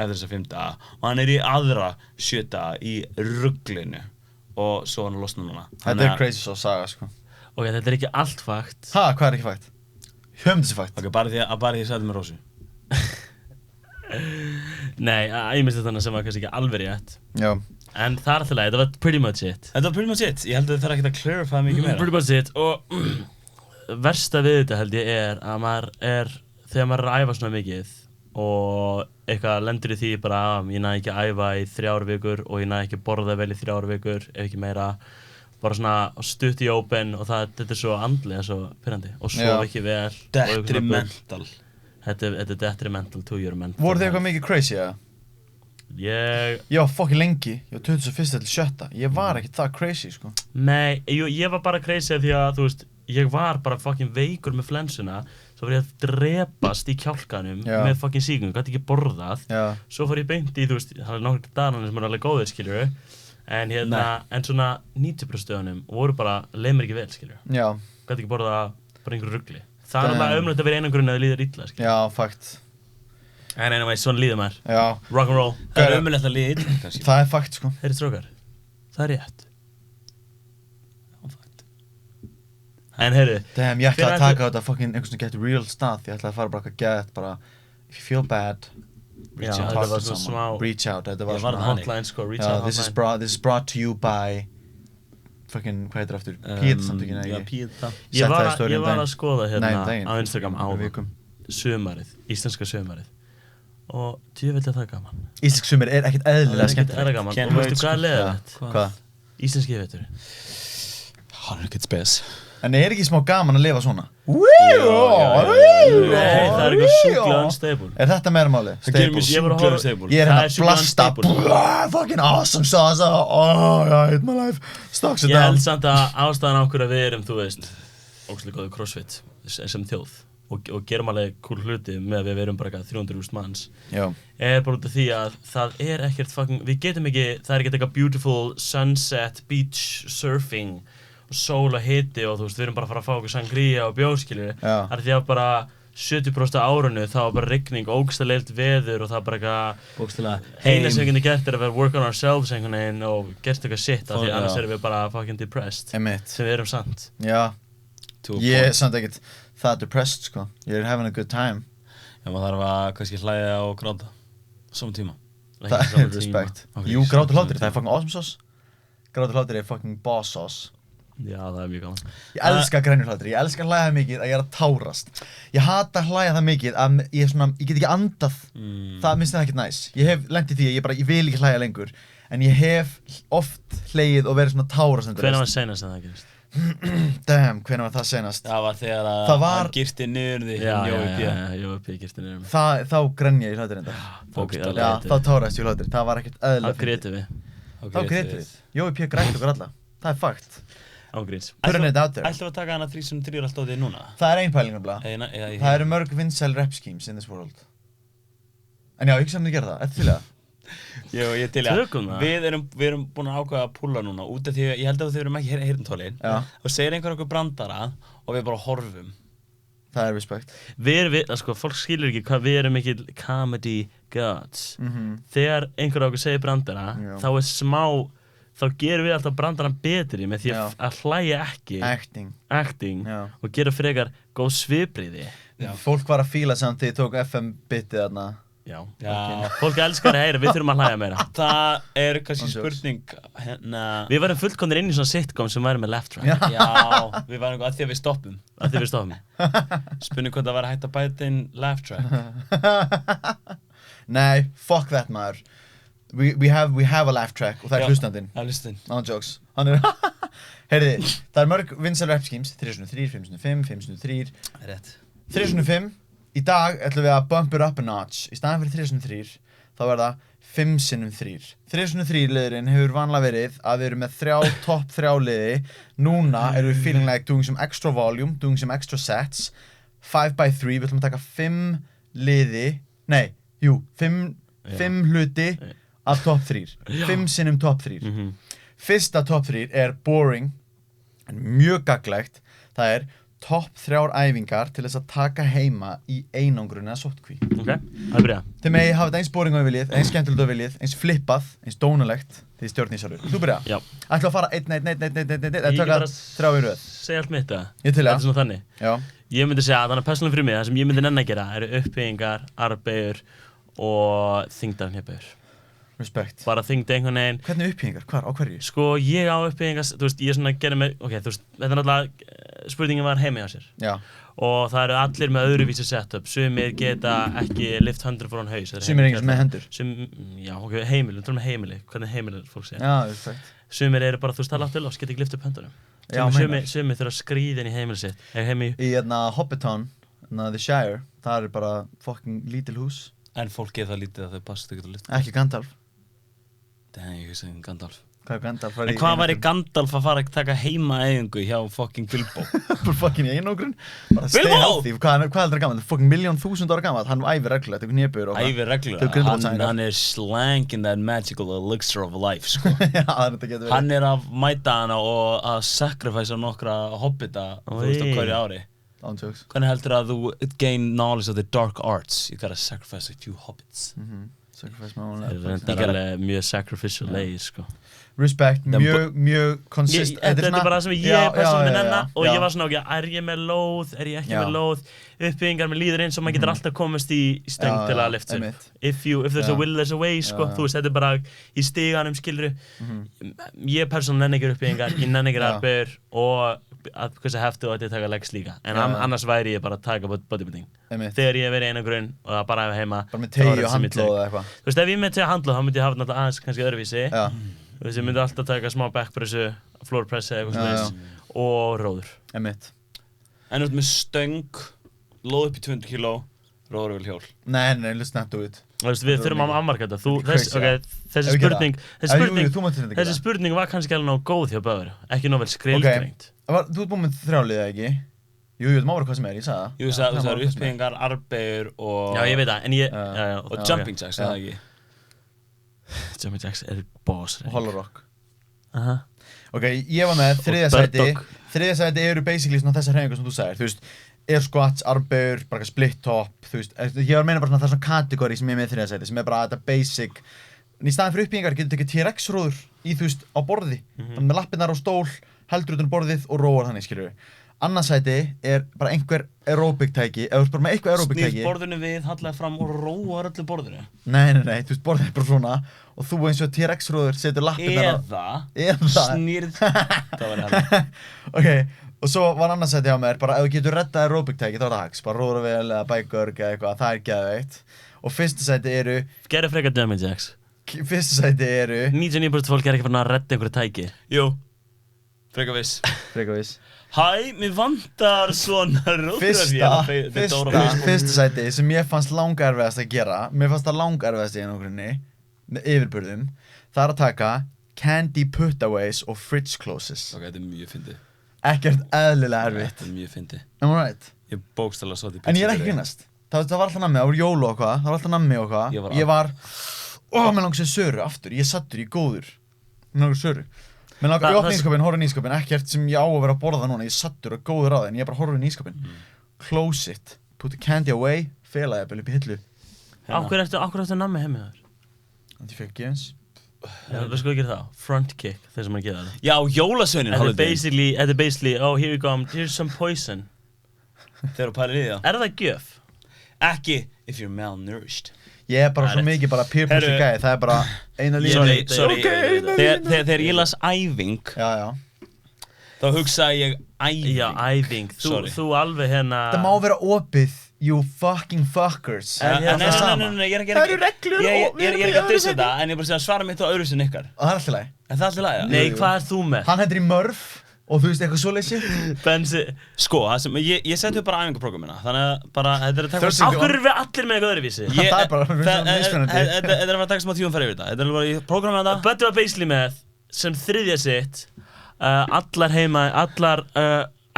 eftir þessa 5 daga og hann í aðra 7 daga í ruglinu og svo hann losna núna. Þetta crazy svo saga, sko. Ok, þetta ekki allt fakt. Ha, hvað ekki fakt? Höfum þessi fakt. Ok, bara því að ég sagði með Rósu. Nei, ég minnst þetta sem var kannski ekki alveg rétt. Já. En það alltaf leið, þetta var pretty much it. Þetta var pretty much it. Ég held að það ekki að clarify mikið meira. Pretty much it og versta við þetta held ég að maður þegar maður æfa svona mikið og eitthvað lendur í því bara að ég næ ekki að æfa í 3 vikur og ég næ ekki að borða vel í 3 vikur ef ekki meira bara svona stutt í open og þetta svo andlega svo pirrandi og sofa ekki vel Detrimental Þetta er detrimental to your mental Voru þið eitthvað mikið crazy, eða? Ég var fucking lengi, ég var 21. til 7. Ég var ekki það crazy, sko. Nei, ég var bara crazy því að, þú veist, ég var bara fucking veikur með flensuna svo var ég að drepast í kjálkanum með fucking síkung, gæti ekki borðað svo fór ég beint í, þú veist, það er nokkur dagarnir sem er alveg góðir, skiljuru en svona 90% stöðunum voru bara, leið mér ekki vel, skiljuru gæti ekki borðað bara einhverju rugli það er alveg umrætt að vera einangrun eða líður illa, skiljuru Já, fakt En anyway, svona líður maður Já Rock'n'roll Það er umrætt að líða illa, kannski Það er fakt, sko Heyrðu strókar, það er rétt En heyrðu Damn, ég ætla að taka þetta fucking einhvern svona get real stað Ég ætla að fara bara eitthvað get bara If you feel bad Reach out, þetta var svona smá Reach out, þetta var svona hotline sko, reach out hotline This is brought to you by fucking, hvað heitir aftur? Píðsamtökin, eða ekki? Já, Píða Ég var að skoða hérna á Instagram áðan Sumarið, íslenska sumarið Og djöfull er það gaman Íslensk sumar er ekkert eðlilega skemmtilegt Það er gaman, og veistu hvað er leiðilegt? Hvað? Íslenski vetur Hann er ekkert spes En er ekki smá gaman að lifa svona? Nei, það er eitthvað sjúklega unstable Er þetta meira máli? Sjúklega unstable Ég er hérna að blasta Fucking awesome sauce Oh, I hate my life Stocks it down Ég held samt að ástæðan á okkur að við erum, þú veist ógeðslega góður crossfit sem þjóð og gerum alveg cool hluti með að við erum bara 300.000 manns er bara út af því að það er ekkert fucking við getum ekki, það er ekkert eitthvað beautiful sunset, beach surfing og sól og hiti og þú veist, við erum bara að fara að fá okkur sangria og bjóðskilir það er því að bara 70% af árinu þá var bara rigning, ógeðslega leilt veður og það bara eitthvað eina sem við getum gert er að vera work on ourselves einhvern veginn og gert eitthvað shit af því annars erum við bara fucking depressed sem við erum samt ég er samt ekkert það depressed, sko. Ég er having a good time. Já, maður þarf að kannski hlæja og gráta á sama tíma. Það er respect. Jú, grátur hlátur, það er fucking awesome sauce. Grátur hlátur er fucking boss sauce. Já, það er mjög gaman. Ég elska grænur hlátur, ég elska að hlæja það mikið að ég er að tárast. Ég hata að hlæja það mikið að ég get ekki andað. Það minnst það ekkert næs. Ég hef lent í því að ég vil ekki hlæja lengur. En ég hef oft hlegið og verið svona tárast. Hvenær var seinast að það gerist? Damn, hvenær var það senast? Það var þegar að hann girti niður því Jói P girti niður mig Þá grenja ég í hlátur enda þá tárast ég í hlátur, það var ekkert eðlilega Þá grétum við Þá grétum við Jói P grætt okkur alla, það er fakt Ángríns Ætlum við að taka hana 3-3 alltaf á því núna? Það er ein pæling Það eru mörg vinsæl rap schemes in this world En já, ekki sem þið gera það, eftir til það Jú, ég til við erum búin að ákveða að púlla núna út af því að ég held að þau erum ekki heyrnartólin og segir einhver okkur brandara og við bara horfum Það er respect sko, fólk skilur ekki hvað við erum ekki comedy gods þegar einhver okkur segir brandara þá er smá þá gerum við alltaf brandarann betri með því að hlæja ekki acting og gera frekar góð svipbrigði Fólk var að fíla samt þegar ég tók FM-bitið þarna Já. Fólk elskar að heyra, við þurfum að hlæja meira Það er kannski spurning Við varum fullkomnir inn í svona sitcom sem væri með laugh track Já, við varum að því að við stoppum Spurning hvort það var hægt að bæta inn laugh track Nei, fuck that maður We have a laugh track og það er hlustandinn No jokes Heyrði, það er mörg vinsæl rap schemes 303, 505, 503 Rétt 305 Í dag ætlum við að bump it up a notch Í staðan fyrir 303 þá er það 5x3. 3x3 liðurinn hefur vanlega verið að við erum með top 3 liði. Núna erum við feeling like doing some extra volume, doing some extra sets. 5x3, við ætlum að taka 5 liði, 5 hluti af top 3. 5 sinnum top 3. Fyrsta top 3 boring, en mjög gagnlegt. Það top 3 æfingar til þess að taka heima í einangrun eða sóttkví. Ok, það byrja. Þið megi hafa þetta eins boring og viljið, eins skemmtilegt og viljið, eins flippað, eins dónalegt, því stjórn í sjálfur. Þú byrja? Já. Ætlu að fara 1, eða taka 3 í röð. Segja allt mitt það. Ég til Þetta svona þannig. Já. Ég myndi segja að þannig persónulega fyrir mig, það sem ég myndi nenni að gera uppbyggingar, arbeigur og þyngdarhneppur. Respekt. Bara þyngd einhvern veginn. Hvernig uppbyggingar? Hvar? Á hverju? Sko, ég á uppbyggingar, þú veist, ég svona gerði með, ok, þú veist, þetta náttúrulega, spurningin var heima hjá sér. Já. Og það allir með öðruvísi setup. Sumir geta ekki lift 100 frá haus. Sumir enginn með hendur. Já, ok, heimili, við heimili. Hvernig heimili fólk segja? Já, respekt. Sumir eru bara, þú veist, það látt til og geta ekki lift upp höndunum. Sumir þurfa að skríða inn í heimili sitt. Í Hobbiton, The Shire, það bara fucking lítil hús. En fólk það lítið að þau passast ekki að lifta. Ekki Gandalf. Ég hugsa Gandalf. Hvað Gandalf? En hvað væri Gandalf að fara að taka heima eigingu hjá fucking Bilbo? Bara fucking einangrun? Bilbo! Hvað heldur það gammal? Fucking 1.000.000 ára gammal. Hann æfir reglulega, tekur nébur og æfir reglulega? Hann slanging that magical elixir of life, sko. Já, þetta getur verið. Hann að mæta hana og að sacrifice nokkra hobbita, þú veist, á hverju ári. Ántjóks. Hvernig heldur að þú gain knowledge of the dark arts? You gotta sacrifice a few hobbits. Sacrifice my own life. Það mjög sacrificial leið, sko. Respect, mjög consistent. Þetta bara það sem ég persónulega nenna og ég var svona ok, ég með lóð, ég ekki með lóð, uppbyggingar með líður eins og maður getur alltaf komast í stöng til að lifta upp. If there's a will, there's a way, sko. Þú veist, þetta bara í stiganum, skilur. Ég persónulega nenni ekki uppbyggingar, ég nenni ekki arbeigur og að hversu heftu og þetta taka legs líka. En annars væri ég bara að taka bodybuilding. Þegar ég verið einagrun og það bara heima. Bara með tegi og handlóð eða eitthvað. Þú veist, ef ég með tegi og handlóð, þá myndi ég hafa náttúrulega aðeins kannski öðruvísi. Þú veist, ég myndi alltaf taka smá backpressu, floor press eða eitthvað svona og róður. En þú veist með stöng, lóð upp í 200 kg, róður vel hjól. Nei, let's not do it. Þú veist, við þurfum að afmarka þetta. Þessi spurning var kannski alveg nóg góð hjá Böður, ekki nóg vel skrilgreint. Þú ert búinn með 3 liða, ekki? Jú, það má vera hvað sem ég sagði það. Jú, þú sagði uppbyggingar, arbeigur og... Já, ég veit það, en ég... Og jumping jacks, eða ekki? Jumping jacks boss. Og hollow rock. Ok, ég var með þriðja sæti. Þriðja sæti eru basically svona þessar hreyfingar sem þú sagðir. Þú veist, air squats, arbeigur, bara split top, þú veist. Ég var að meina bara svona þessar kategóri sem ég með þriðja sæti, sem bara þetta basic. En í staðin fyrir uppbyggingar getur tekið T-Rex-róður í, þú veist, á borði. Þannig með lappirnar á stól, heldur utan borðið og róar þannig, skilur við. Annars sæti bara einhver aeróbic-tæki, eða þú veist bara með eitthvað aeróbic-tæki. Snýr borðinu við, hallaði fram og róar öllu borðinu? Nei, þú veist, borðið bara svona og þú eins og T-Rex-róður setur lappirnar á... Eða snýrð... Það var hefði. Ok, og svo var annars sæti á mér, bara ef þú getur reddað aeróbic-tæki, þá það hacks. Bara róra vel eða bækörg eða eitthvað, það geðveikt. Og fyrsta sæti eru... Gerðu frekar jumping jacks. Fyrsta sæti eru... 99% fólk ekki farin að redda einhverju tæki. Jú. Frekar viss. Hæ, mér vantar svona Fyrsta sæti sem ég fannst langerfiðast að gera, mér fannst það langerfiðast í einangrunni, með yfirburðum, það að taka candy putaways og fridge closes. Ok, þetta mjög fyndið. Ekkert eðlilega erfitt. Þetta mjög fyndið. Am I right? Ég bókstaflega svo því En ég ekki grínast. Það var alltaf nammi, það voru jólu og hvað, það var alltaf nammi og hvað. Ég var, mér langt sér söru aftur, ég sattur í góður. Mér langt söru. Mér langar í opna ískapinn, horfa í ískapinn, ekkert sem ég á að vera að borða núna, ég sattur og góður á það, en ég bara horfa í ískapinn. Close it, put the candy away, fela ég upp í hillu. Akkur ertu nammi heimið þar? Þannig ég fekk gefins. Við sko ekki það, front kick, þeir sem að gera það. Já, jólasveinin Þetta er basically, oh here we go, here's some poison. Þeir eru pælir í það. Er það gjöf? Ekki, if you're malnourished. Ég bara svo mikið bara peer pressure gæði, það bara eina línu. Sorry, þegar ég las æfing, þá hugsaði ég æfing. Já, æfing, þú alveg hérna... Það má vera opið, you fucking fuckers. Nei, ég er ekki að dissa það, en ég er bara að svara mitt á öðru sinni ykkar. Og það er alltaf lagi. Er það alltaf lagi? Nei, hvað er þú með? Hann hendur í Murph og þú veist eitthvað svoleiðis shit. Bensi, sko, það sem, ég seti upp bara æfingaprógrammina, þannig að bara, þetta að taka... Af hverju erum við allir með eitthvað öðruvísi? Það bara mismunandi. Þetta að fara að taka smá tíma fyrir þetta, þetta bara í prógrammina þetta. Böddi var basically með, sem þriðja sitt, allar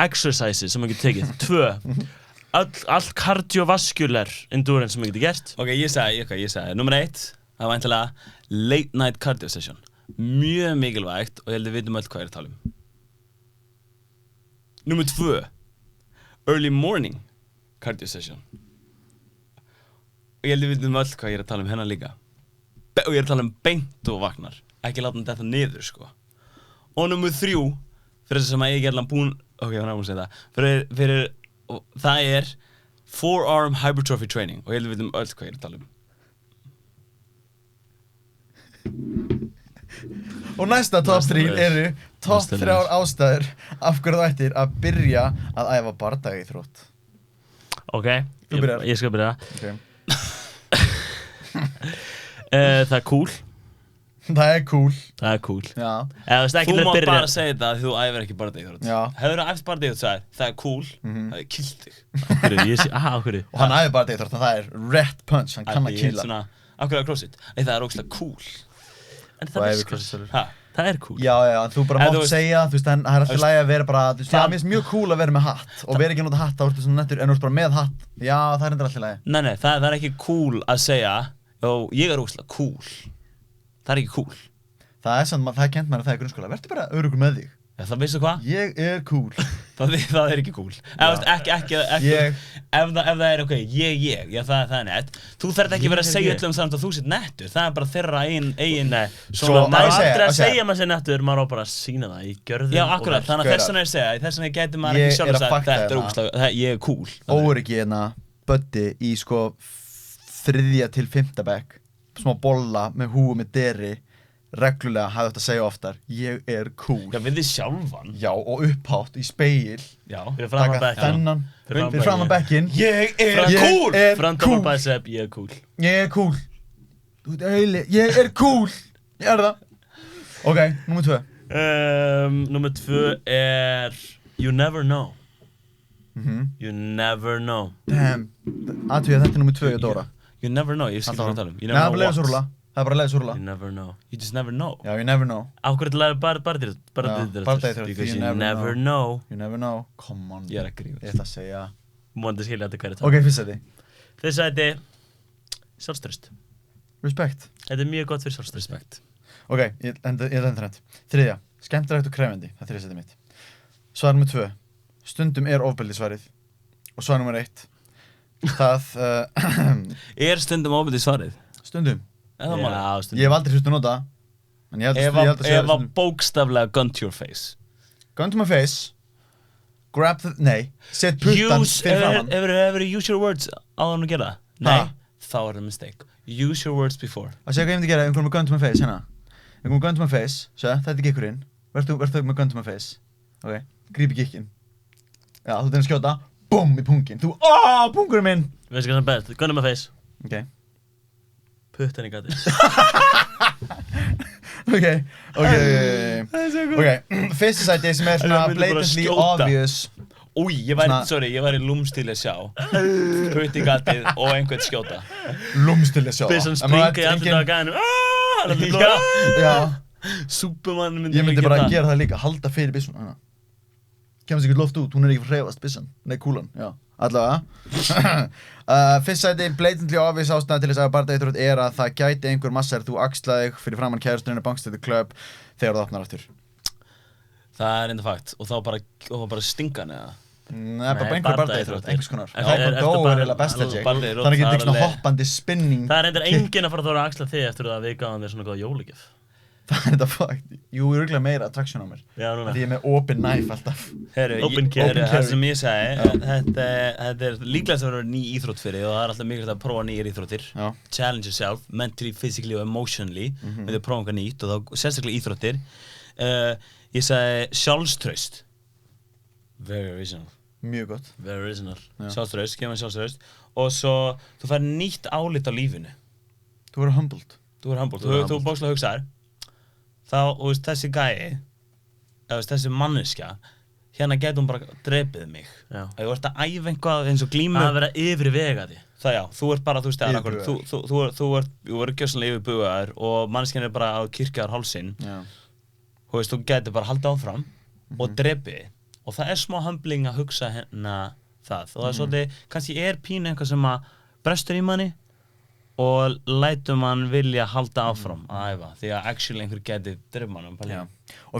exercises sem hann getur tekið, 2. Allt cardiovascular endurance sem hann getur gert. Ok, ég sagði, nummer 1, það var eintilega late night cardio session. Mjög mikilvægt og ég held að við vitum öll hvað ég að tala um. Númer 2, early morning cardio session. Og ég held að við vitum öll hvað ég að tala um hennar líka. Og ég að tala um beint og vaknar. Ekki láta hann þetta niður, sko. Og númer 3, fyrir þess að ég er alveg búinn, ok, hann er búinn að segja það. Það forearm hypertrophy training. Og ég held að við vitum öll hvað ég að tala um. Og næsta top 3 eru top 3 ástæður af hverju þú ættir að byrja að æfa bardagaíþrótt. Ok, ég skal byrja. Okay. Það er cool. Það er cool. Það er cool. Já. Þú mátt bara segja þetta að þú æfir ekki bardagaíþrótt. Já. Hefur þú æft bardagaíþrótt sagði, það er cool, það er killt þig. Áhverju? Og hann æfir bardagaíþrótt, það er red punch, hann kann að killa. Akkur er crossfit? Nei, það er ógeðslega cool. En það er cool. Já, þú bara mátt segja, þú veist, það er alltaf lægi að vera bara, þú veist, það er mjög cool að vera með hatt og vera ekki að nota hatt, þá ertu svona nettur, en þú ert bara með hatt, já, það er alltaf lægi. Nei, það er ekki cool að segja, já, ég er ógeðslega cool. Það er ekki cool. Það er kent mér að það er grunnskóla, verður bara öruggur með þig. Það veistu hvað? Ég er cool. Það er ekki cool. Ekki, ef það er ok, já það er nett. Þú þarf ekki verið að segja öllum samt að þú sett nettur. Það er bara þeirra eigin Svo maður aldrei að segja maður sé nettur, maður á bara að sína það í gjörðum. Já, akkurat, þannig að þess vegna ég segja, þess vegna gæti maður ekki sjálf að segja þetta er ógeðslega, ég er cool. Óryggi hérna, Böddi í sko 3. til 5. bekk, smá bolla með húu með deri. Reglulega hafði þetta að segja oftar, ég er cool. Já, við þið sjálfan. Já, og upphátt í speil. Já. Taka þennan, fyrir fram að bekkinn. Ég er cool! Framdómar bicep, ég er cool. Ég er cool. Þú ert heili, ég er cool. Ég er það. Ok, nummer 2. Nummer 2 er You Never Know. You Never Know. Damn, aðtöða þetta er nummer 2 í Dóra. You Never Know, ég skil hvað að tala um. Nei, það er bara leiðis að rúla. Það er bara leiðis að rúla. You never know. You just never know. Já, you never know. Af hverju þetta læri bardagaíþrótt? Because you never know. You never know. Come on. Ég er að grífa. Ég ætla að segja. Móndi skilja þetta hverju það. Ok, fyrst sæti. Fyrst sæti, sjálfstraust. Respect. Þetta er mjög gott fyrir sjálfstraust. Respect. Ok, ég enda þrennt. 3. Skemmtilegt og krefjandi. Það er 3. sæti mitt. Svar nummer 2. Stundum er ofbeldi svarið. Og svar nummer 1. Er stundum ofbeldi svarið? Stundum. Já, ég hef aldrei hlustu að nota. Ef að bókstaflega gun to your face. Gun to my face. Grab the... Nei. Set puttan fyrir framann. Hefur you use your words áður að gera það? Nei. Þá er það mistake. Use your words before. Það sé hvað ég myndi gera ef einhvern með gun to my face, hérna. Ef einhvern með gun to my face, svo, þetta er gikkurinn. Vertu með gun to my face. Ok, grípi gikkin. Já, þú þurfum að skjóta. Búm, í pungin. Þú, pungurinn minn. Veistu hvað það er best? Gun to my face. Ok. Puttan í gati. Ok. Fyrsta sæti sem er svona blatantly obvious. Új, ég væri lúmstil að sjá. Putt í gatið og einhvern skjóta. Lúmstil að sjá. Byssan springa í andlitið á gæðinu. Já. Superman myndi ég myndi bara gera það líka, halda fyrir byssun. Kemast ekki loft út, hún er ekki fyrir hreyfast byssan. Nei, kúlan, já. Allavega. Fyrst sæti blatantly obvious ástæða til þess að bardagaíþrótt er að það gæti einhver massar þú axlaði þig fyrir framann kærastunni á Bankstræti Club þegar þú opnar aftur. Það er enda fakt og þá bara stinga hann eða? Nei, bara einhver bardagaíþrótt, einhvers konar. Taekwondo er eiginlega best legit. Þannig getur ekki svona hoppandi spinning. Það er reyndar enginn að fara að þóra að axla þig eftir að við gáðum þér svona góða jólagjöf. Það er þetta fakt. Jú, ég er örugglega meira attraction á mér. Já, núna. Því ég er með open knife alltaf. Open carry. Það sem ég segi, þetta er líklega sem verður ný íþrótt fyrir og það er alltaf mikilvægt að prófa nýjar íþróttir. Challenge yourself, mentally, physically og emotionally. Með því að prófa eitthvað nýtt og þá sérstaklega íþróttir. Ég segi sjálfstraust. Very original. Mjög gott. Very original. Sjálfstraust, gefa mér sjálfstraust. Og svo, þú fær nýtt álit á lífinu. Þú verður humbled. Þú bókslega hugsaðir. Þá, og þessi gæi þessi manneskja hérna getur hún bara drepið mig ef þú ert að æfa eitthvað eins og glímu að vera yfir vega því það já, þú ert bara, þú veist þú ert gjössanlega yfirbugaður og manneskjan bara á kirkjaðar hálsinn þú veist, þú getur bara haldið áfram og drepið og það smá humbling að hugsa hérna það og það svolítið, kannski pínu eitthvað sem að brestur í manni og lætur mann vilja halda áfram að æfa því að actually einhver geti drifið mann og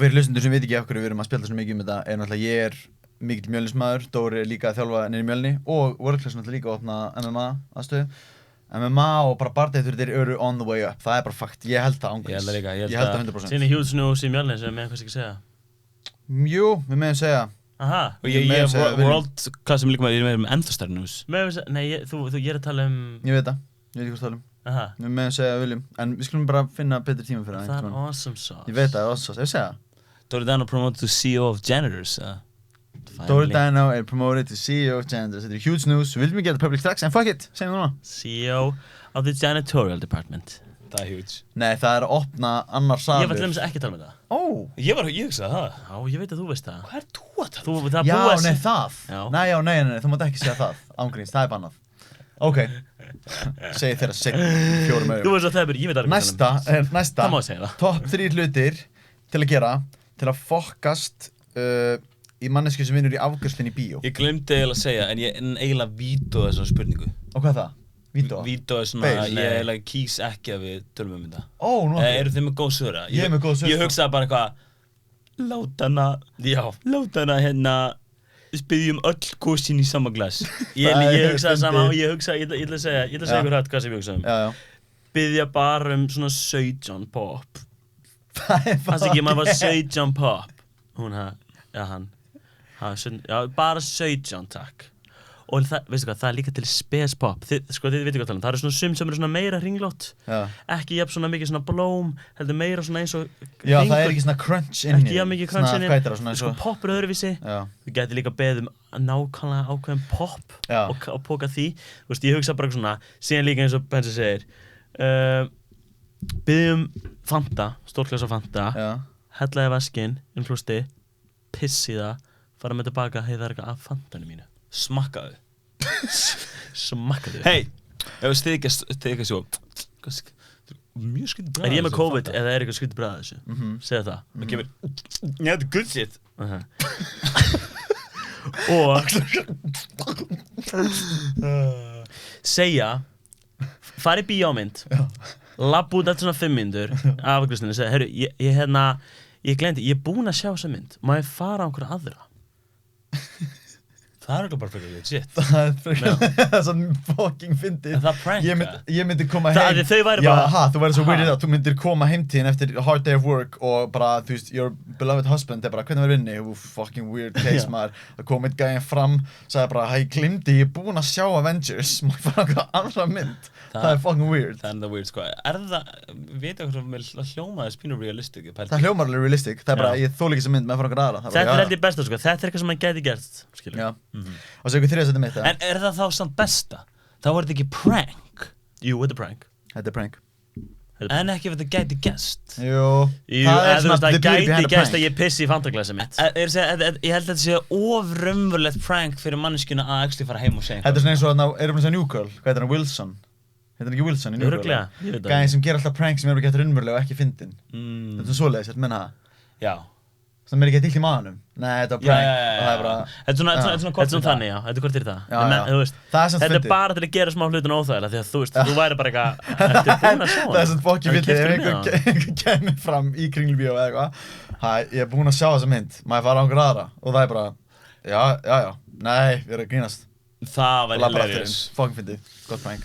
fyrir hlustendur sem veit ekki af hverju við erum að spjalla svo mikið mikið náttúrulega ég mikill Mjölnismaður, Dóri líka að þjálfa niður í Mjölni og World Class náttúrulega líka að opna MMA aðstöðu MMA og bara bardeitur eru on the way up, það bara fakt, ég held það ángríns ég held það 100% Sýni huge news í Mjölni sem með eitthvað ekki segja Jú, við meðum segja og ég World Class sem líka með enda stærri news Nei, þú er að tala Ég veit ekki hvað tala Við meðum segja að viljum, en við skulum bara finna betri tíma fyrir það awesome sauce Ég veit það awesome sauce, ég segja Dóri Dano promoted to CEO of Janitors Dóri Dano promoted to CEO of Janitors Þetta huge news, við viljum ekki geta public strax en fuck it, segjum við núna CEO of the Janitorial Department Það huge Nei, það að opna annar salur Ég var til dæmis ekki að tala með það Ég hugsaði það Já, ég veit að þú veist það Hvað þú að tala? Já, nei, þú mátt ekki segja það ángríns, það bannað Ok, segi þeirra 4 Þú veist að það ég veit að Næsta, það má segja það Topp 3 hlutir til að gera til að fokkast í mannesku sem vinnur í afgjörslinni í bíó Ég glemdi eiginlega að segja, en ég eiginlega vítóði þessa spurningu Og hvað er það? Vítóði svona að ég eiginlega kýs ekki að við tölum þetta nú Eru þið með góð sögura? Ég með góð sögura Ég hugsaði bara eitthvað Láta hana hérna spyðjum öll gósin í sama glas Ég hugsaði sama og ég ætla að segja ykkur hægt hvað sem ég hugsaði Biðja bara svona 17 pop Það ekki, maður var 17 pop Hún hann bara 17 takk Og það, veistu hvað, það er líka til spes pop þið veitu hvað tala það svona sum sem eru svona meira hringlótt ekki jafn svona mikið svona blóm heldur meira svona eins og Já, það er ekki svona crunch inni ekki jafn mikið crunch inni sko pop er öðruvísi Þú gæti líka beðið nákvæmlega ákveðin pop og póka því Þú veist, ég hugsa bara svona síðan líka eins og Bensi segir biðjum Fanta, stórklasa Fanta hella í vaskinn, innflústi pissi það, fara með tilbaka það er eitthvað af Fantanum mínu Smakkaðu Hey, ef við stegja svo mjög skytið bræð ég með COVID eða eitthvað skytið bræð þessu segja það þetta er good shit og segja fara í bíómynd labba út eftir svona 5 mínútur af afgreiðslunni segja, heyrðu, ég gleymdi, ég er búinn að sjá þessa mynd má ég fara á einhverja aðra Það er bara fyrir legit Það er fyrir svona fucking fyndið Það pranka Ég myndi koma heim Þau væri bara þú væri svo weirded out Þú myndir koma heim til henn eftir a hard day of work og bara, þú veist, your beloved husband er bara, hvernig var vinni? Fucking weird case maður Það kom eitt gæinn fram, sagði bara, ég glimti, ég er búinn að sjá Avengers Má ég fara einhverja annara mynd? Það er fucking weird Það er weird, sko Veit ég hvað með hljómaði spínu realistic Það hljómar alveg realistic Það er bara, ég þoli ekki þessa mynd með að fara einhverja aðra Þetta er held ég besta, sko Þetta er eitthvað sem maður gæti gert Og svo ykkur 3 setjum mitt En er það þá samt besta? Þá er þetta ekki prank Jú, þetta er prank Þetta er prank En ekki ef þetta gæti gest Jú, það gæti gest að ég pissi í fantaglasi mitt Ég held að þetta sé ofraunverulegt prank fyrir manneskjuna að actually fara heim og segja Þetta er svona eins og að erum við að segja New Girl Hvað heitir hann? Wilson Heitir hann ekki Wilson í New Girl? Gæðin sem ger alltaf prank sem eru ekki raunverulega og ekki fyndin Þetta er svoleiðis, þetta menna það Já Það er ekki eitthvað í maðanum Nei, þetta er prank og það er bara Þetta er svona þannig, já, þetta er hvort það Þetta er bara til að gera smá hlutun óþægilega því að þú veist, þú væri bara eitthvað Ertu búinn að sjá það? Það er svona fokki fyndið ef einhver kemur fram í Kringlubíó eða eitthvað ég er búinn að sjá þessa mynd, maður fara á einhver aðra og það er bara, já, nei, við erum að grínast Það væri hilarious Fokki fyndið, gott prank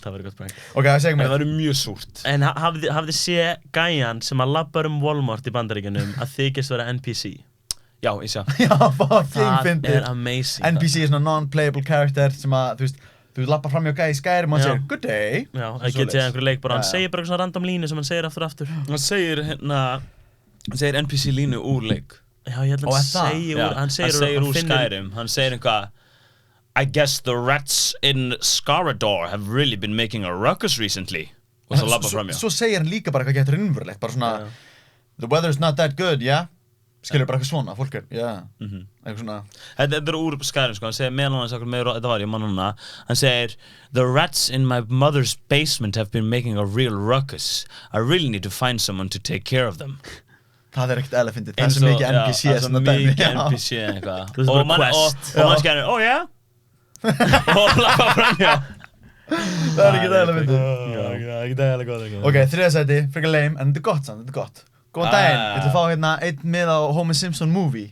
Það verður gott prank Ok, segum mér Það verður mjög súrt En hafið séð gæjan sem að labbar Walmart í Bandaríkjunum að þykist vera NPC Já, ég sé Já, fucking fyndið Það er amazing NPC er svona non-playable character sem að, þú lappar fram hjá gæi í Skyrim og hann segir good day Já, það getur einhverju leik bara, hann segir bara svona random línu sem hann segir aftur og aftur Hann segir NPC línu úr leik Já, ég held að hann segir úr Skyrim Hann segir eitthvað I guess the rats in Scarador have really been making a ruckus recently Og svo labba fram hjá Svo segir hann líka bara eitthvað getur innverulegt bara svona The weather's not that good, yeah? skilur bara eitthvað svona, fólk eitthvað svona. Þetta úr Skyrim, sko, hann segir meðal annars okkur meira, þetta var ég mann núna, hann segir The rats in my mother's basement have been making a real ruckus. I really need to find someone to take care of them. Það ekkert eðla fyndið, það svo mikið NPC svona dæmi. Það svo mikið NPC eitthvað. Og mann skærir, oh yeah? Og lappa fram, já. Það ekkert eðla fyndið. Já, ekkert eðla gott eitthvað. Ok, 3. sæti, frekar lame, en þetta gott samt, þetta gott. Góðan daginn, ég ætla að fá hérna einn miða á Homer Simpson movie.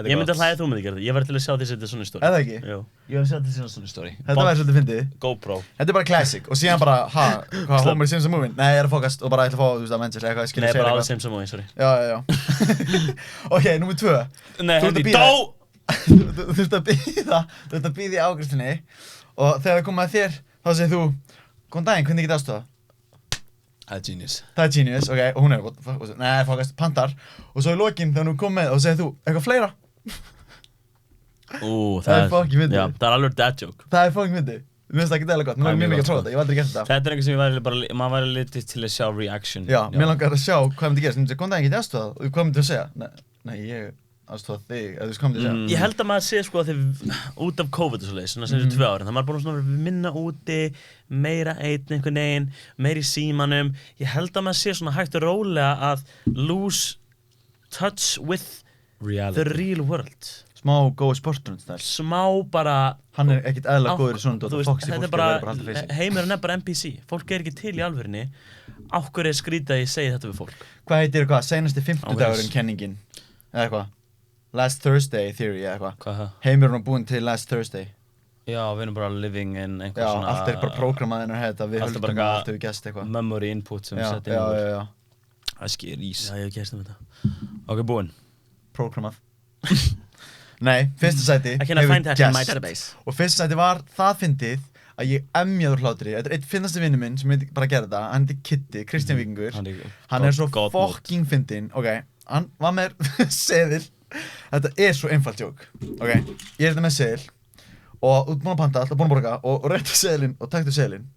Ég myndi að hlæða þú myndi gera þetta, ég var til að sjá því að þetta er svona story. Eða ekki? Jú. Ég var að sjá því að þetta er svona story. Þetta væri svolítið fyndið. GoPro. Þetta er bara classic, og síðan bara, hvað, Homer Simpson movie? Nei, ég er að fókast og bara ég ætla að fá, þú veist, Avengers eða eitthvað, Nei, bara alls Simpson movie, sorry. Já. Ok, númer 2. Nei, hendi, dó! Þú þurft að bíða í afgreiðslunni og þegar það kom að þér, þá segir þú, góðan daginn, hvernig get ég aðstoða? Það er genius. Það er genius, ok, og hún er, nei, fókast, pantar, og svo í lokin þegar hún kom með og segir þú, eitthvað fleira? Það er fucking myndið. Já, það er alveg dad joke. Það er fucking myndið. Mér finnst það ekki eðla gott, mér er mjög mikið að prófa þetta, ég hef aldrei gert þetta. Þetta er eitthvað sem maður væri litið til að sjá reaction. Já, mér langar að sjá hvað myndi gerast, góðan daginn, get ég aðstoða og hvað myndi þú segja? Nei, ég aðstoða þig, eða þú veist hvað myndi ég segja? Ég held að maður sé sko að þið út af COVID og svoleiðis, svona sem þessu 2 árin, það maður búin að minna úti, meira einn einhvern veginn, meira í símanum. Ég held að maður sé svona hægt og rólega að lose touch with the real world. Smá góði sportunstæl. Smá bara... Hann er ekkert eðla góður í svona dót og foxy fólki verður bara alltaf feysi. Heimurinn er bara NPC. Fólk er ekki til í alvörinni. Á hverju er skrítið að ég segi þetta við fólk? Hvað heitir eitthvað? Seinasti 50 dagurinn kenningin? Eða eitthvað? Last Thursday theory eða eitthvað? Hvað það? Heimurinn er búinn til Last Thursday. Já, við erum bara living in einhver svona... Já, allt er bara prógramað inn á þetta. Við höldum að allt hefur gæst eitthvað. Memory input sem við setjum inn. Já. Það sker ís. Já, ég hef gæst þetta. Ok, búinn. Prógramað. Nei, fyrsta sæti hefur gæst. Og fyrsta sæti var það fyndið að ég emjaður hlátri. Þetta er einn finnasti vinnu minn sem bara að gera þetta. Hann heitir Kitty, Kristján Víkingur. Hann er svo fucking fyndinn. Ok, hann var með seðil. Þetta er svo einfalt jók. Ok, ég er þetta með seðil og þú ert búinn að panta, alltaf búinn að borga og rétta seðilinn og taktu seðilinn.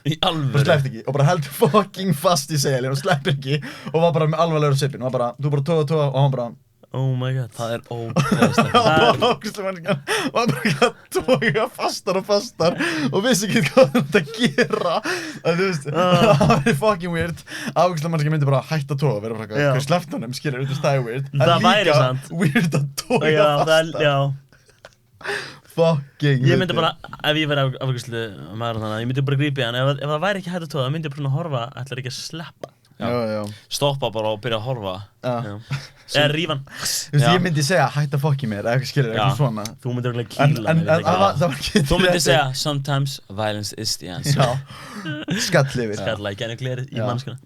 Í alvöru? Bara sleppti ekki og bara heldur fucking fast í seðilinn og sleppir ekki og var bara með alvarlegur svipinn. Þú bara toga og hann bara... Oh my god. Það er ógeðslegt. Það var ógeðslega manningan. Og hann bara ekki að toga fastar og fastar og vissi ekki hvað hann átti að gera. Þú veist, það var fucking weird. Ógeðslega manningan myndi bara hætta að toga, vera bara eitthvað, hver sleppti honum, skilur, þetta er weird. Það væri sant. Weird að toga fastar. Já. Fucking ég myndi bara, ef ég væri afgjörslu maður þannig, ég myndi bara grípa í hann. Ef það væri ekki hægt að toga, þá myndi ég bara svona horfa, ætlar ekki að sleppa. Já. Stoppa bara og byrja að horfa. Eða rífa hann. Þú veist, ég myndi segja hætta að fokki mér, eða eitthvað skilur, eitthvað svona. Þú myndir örugglega kýla mig. En það var ekki... Þú myndir segja, sometimes violence is the answer. Já, skallifir. Skalla í gennuglerið í mannskuna.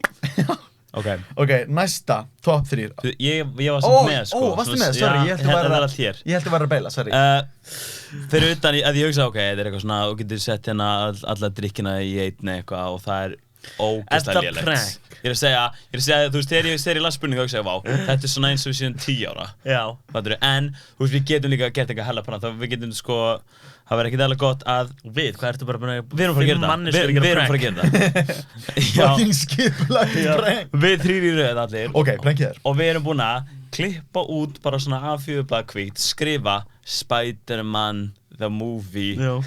Ok, næsta, top 3. Ég var samt með, sko. Varstu með, sorry, ég held að vera að beila, sorry. Fyrir utan, að ég hugsa, ok, þetta er eitthvað svona, þú getur sett hérna alla drikkina í einni eitthvað og það er ógeðslega lélegt. Ég er að segja, þú veist, þegar ég segir í lastspurningu og hugsa, vá, þetta er svona eins og við séum 10 ára. Já. Fattur, en, þú veist, við getum líka gert eitthvað hella prank, þá við getum, sko, það verður ekkert eðla gott að... Við, hvað ertu bara búin að... Við erum að gera það. Fucking skipulagt prank. Við 3 í röð allir. Ok, prankið þér. Og við erum búin að klippa út bara svona A4-blað hvítt, skrifa Spider-Man the movie og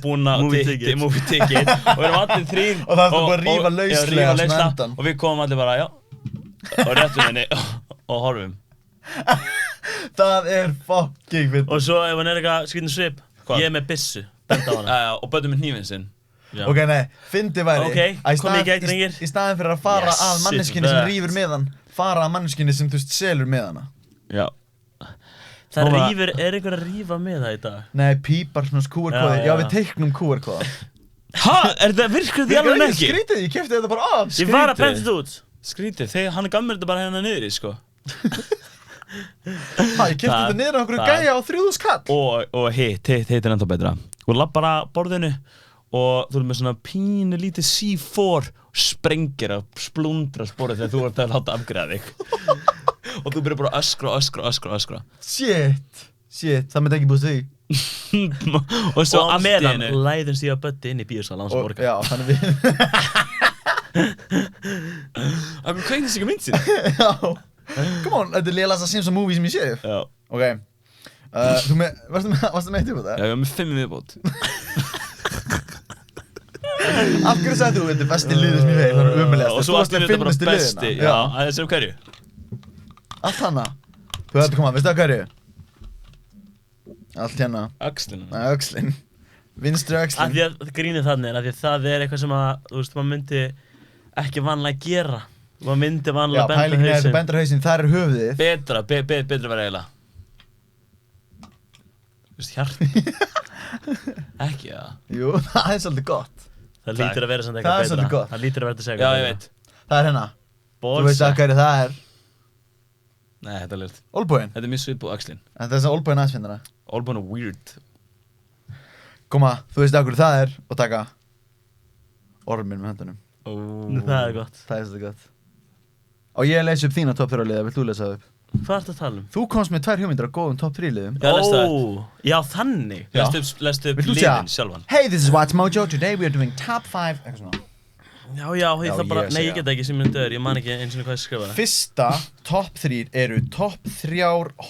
búin að movie ticket og við erum allir 3 og það er bara að rífa lauslega svona endan og við komum allir bara, já og réttum henni og horfum. Það er fucking fyndið. Og svo ef hann er eitthvað skrýtinn svip, ég er með byssu, benda á hana. Og böndum með hnífinn sinn. Ok, nei, fyndið væri í staðinn fyrir að fara að manneskinni sem rífur með hann, fara að manneskinni sem, þú veist, selur með hana. Já. Það rífur, er einhver að rífa með það í dag? Nei, pípar svona QR-kóði, já við teiknum QR-kóða. Hæ? Er það virkað því alveg ekki? Skrítið, ég keypti þetta bara af. Ég var að prenta þetta út. Skrítið, hann gaf mér þetta bara hérna niður í, sko. Ég keypti þetta niður á einhverju gæja á 3.000 kall. Og hitt er ennþá betra. Þú lappar að borðinu og þú erum með svona pínu lítið C4 sprengir að splundra sporið þegar þú ert að láta afgreiða þig. Og þú byrjar bara að öskra. Shit, það myndi ekki búið því. Og svo að meðan læðumst ég að Böddi inn í bíósal án sem borga. Já, þannig við... Akkur kveiknist ekki mynd sín? Já. Come on, þetta lélegasta Simpsons movie sem ég séð. Já. Ok. Varstu með eitt upp á það? Já, ég var með 5 viðbót. Af hverju sagði þú, þetta besti liðið sem ég veit, það umulegast. Og svo allir þetta bara besti. Já, það sem hverju? Allt hana. Þú hefði komað, veistu það hverju? Allt hérna. Öxlin. Öxlin. Vinstri öxlin. Af því að grínið þannig er að því að það eitthvað sem að, þú veist, maður myndi ekki vanlega gera. Maður myndi vanlega benda hausinn. Já, pælingin þú bendar hausinn, þar höfuðið. Betra verið eiginlega. Þú veist, hjarta. Ekki, já. Jú, það svolítið gott. Það lítur að vera samt eitthvað betra. Það svolítið gott. Það lítur að vera til að segja eitthvað betra. Já, ég veit. Það hérna. Þú veist að hverju það Nei, þetta ljótt. Olbúinn? Þetta mjög svipað á öxlin. Þetta þess að olbúinn aðsvindara. Olbúinn weird. Koma, þú veist að hverju það og taka orminn með höndunum. Það gott. Það svolítið gott. Og ég lesi upp þína top 3 liða, vilt þú lesa það upp? Hvað ertu að tala um? Þú komst með 2 hugmyndir af góðum top 3 liðum. Já, lestu það upp. Já, þannig. Lestu upp liðin sjálfan. Hey, this is What's Mojo. Today we are doing top 5. Eitthvað svona. Já, ég það bara, nei ég get ekki sem minn döður, ég man ekki eins og hvað ég skrifaði. Fyrsta top 3 eru top 3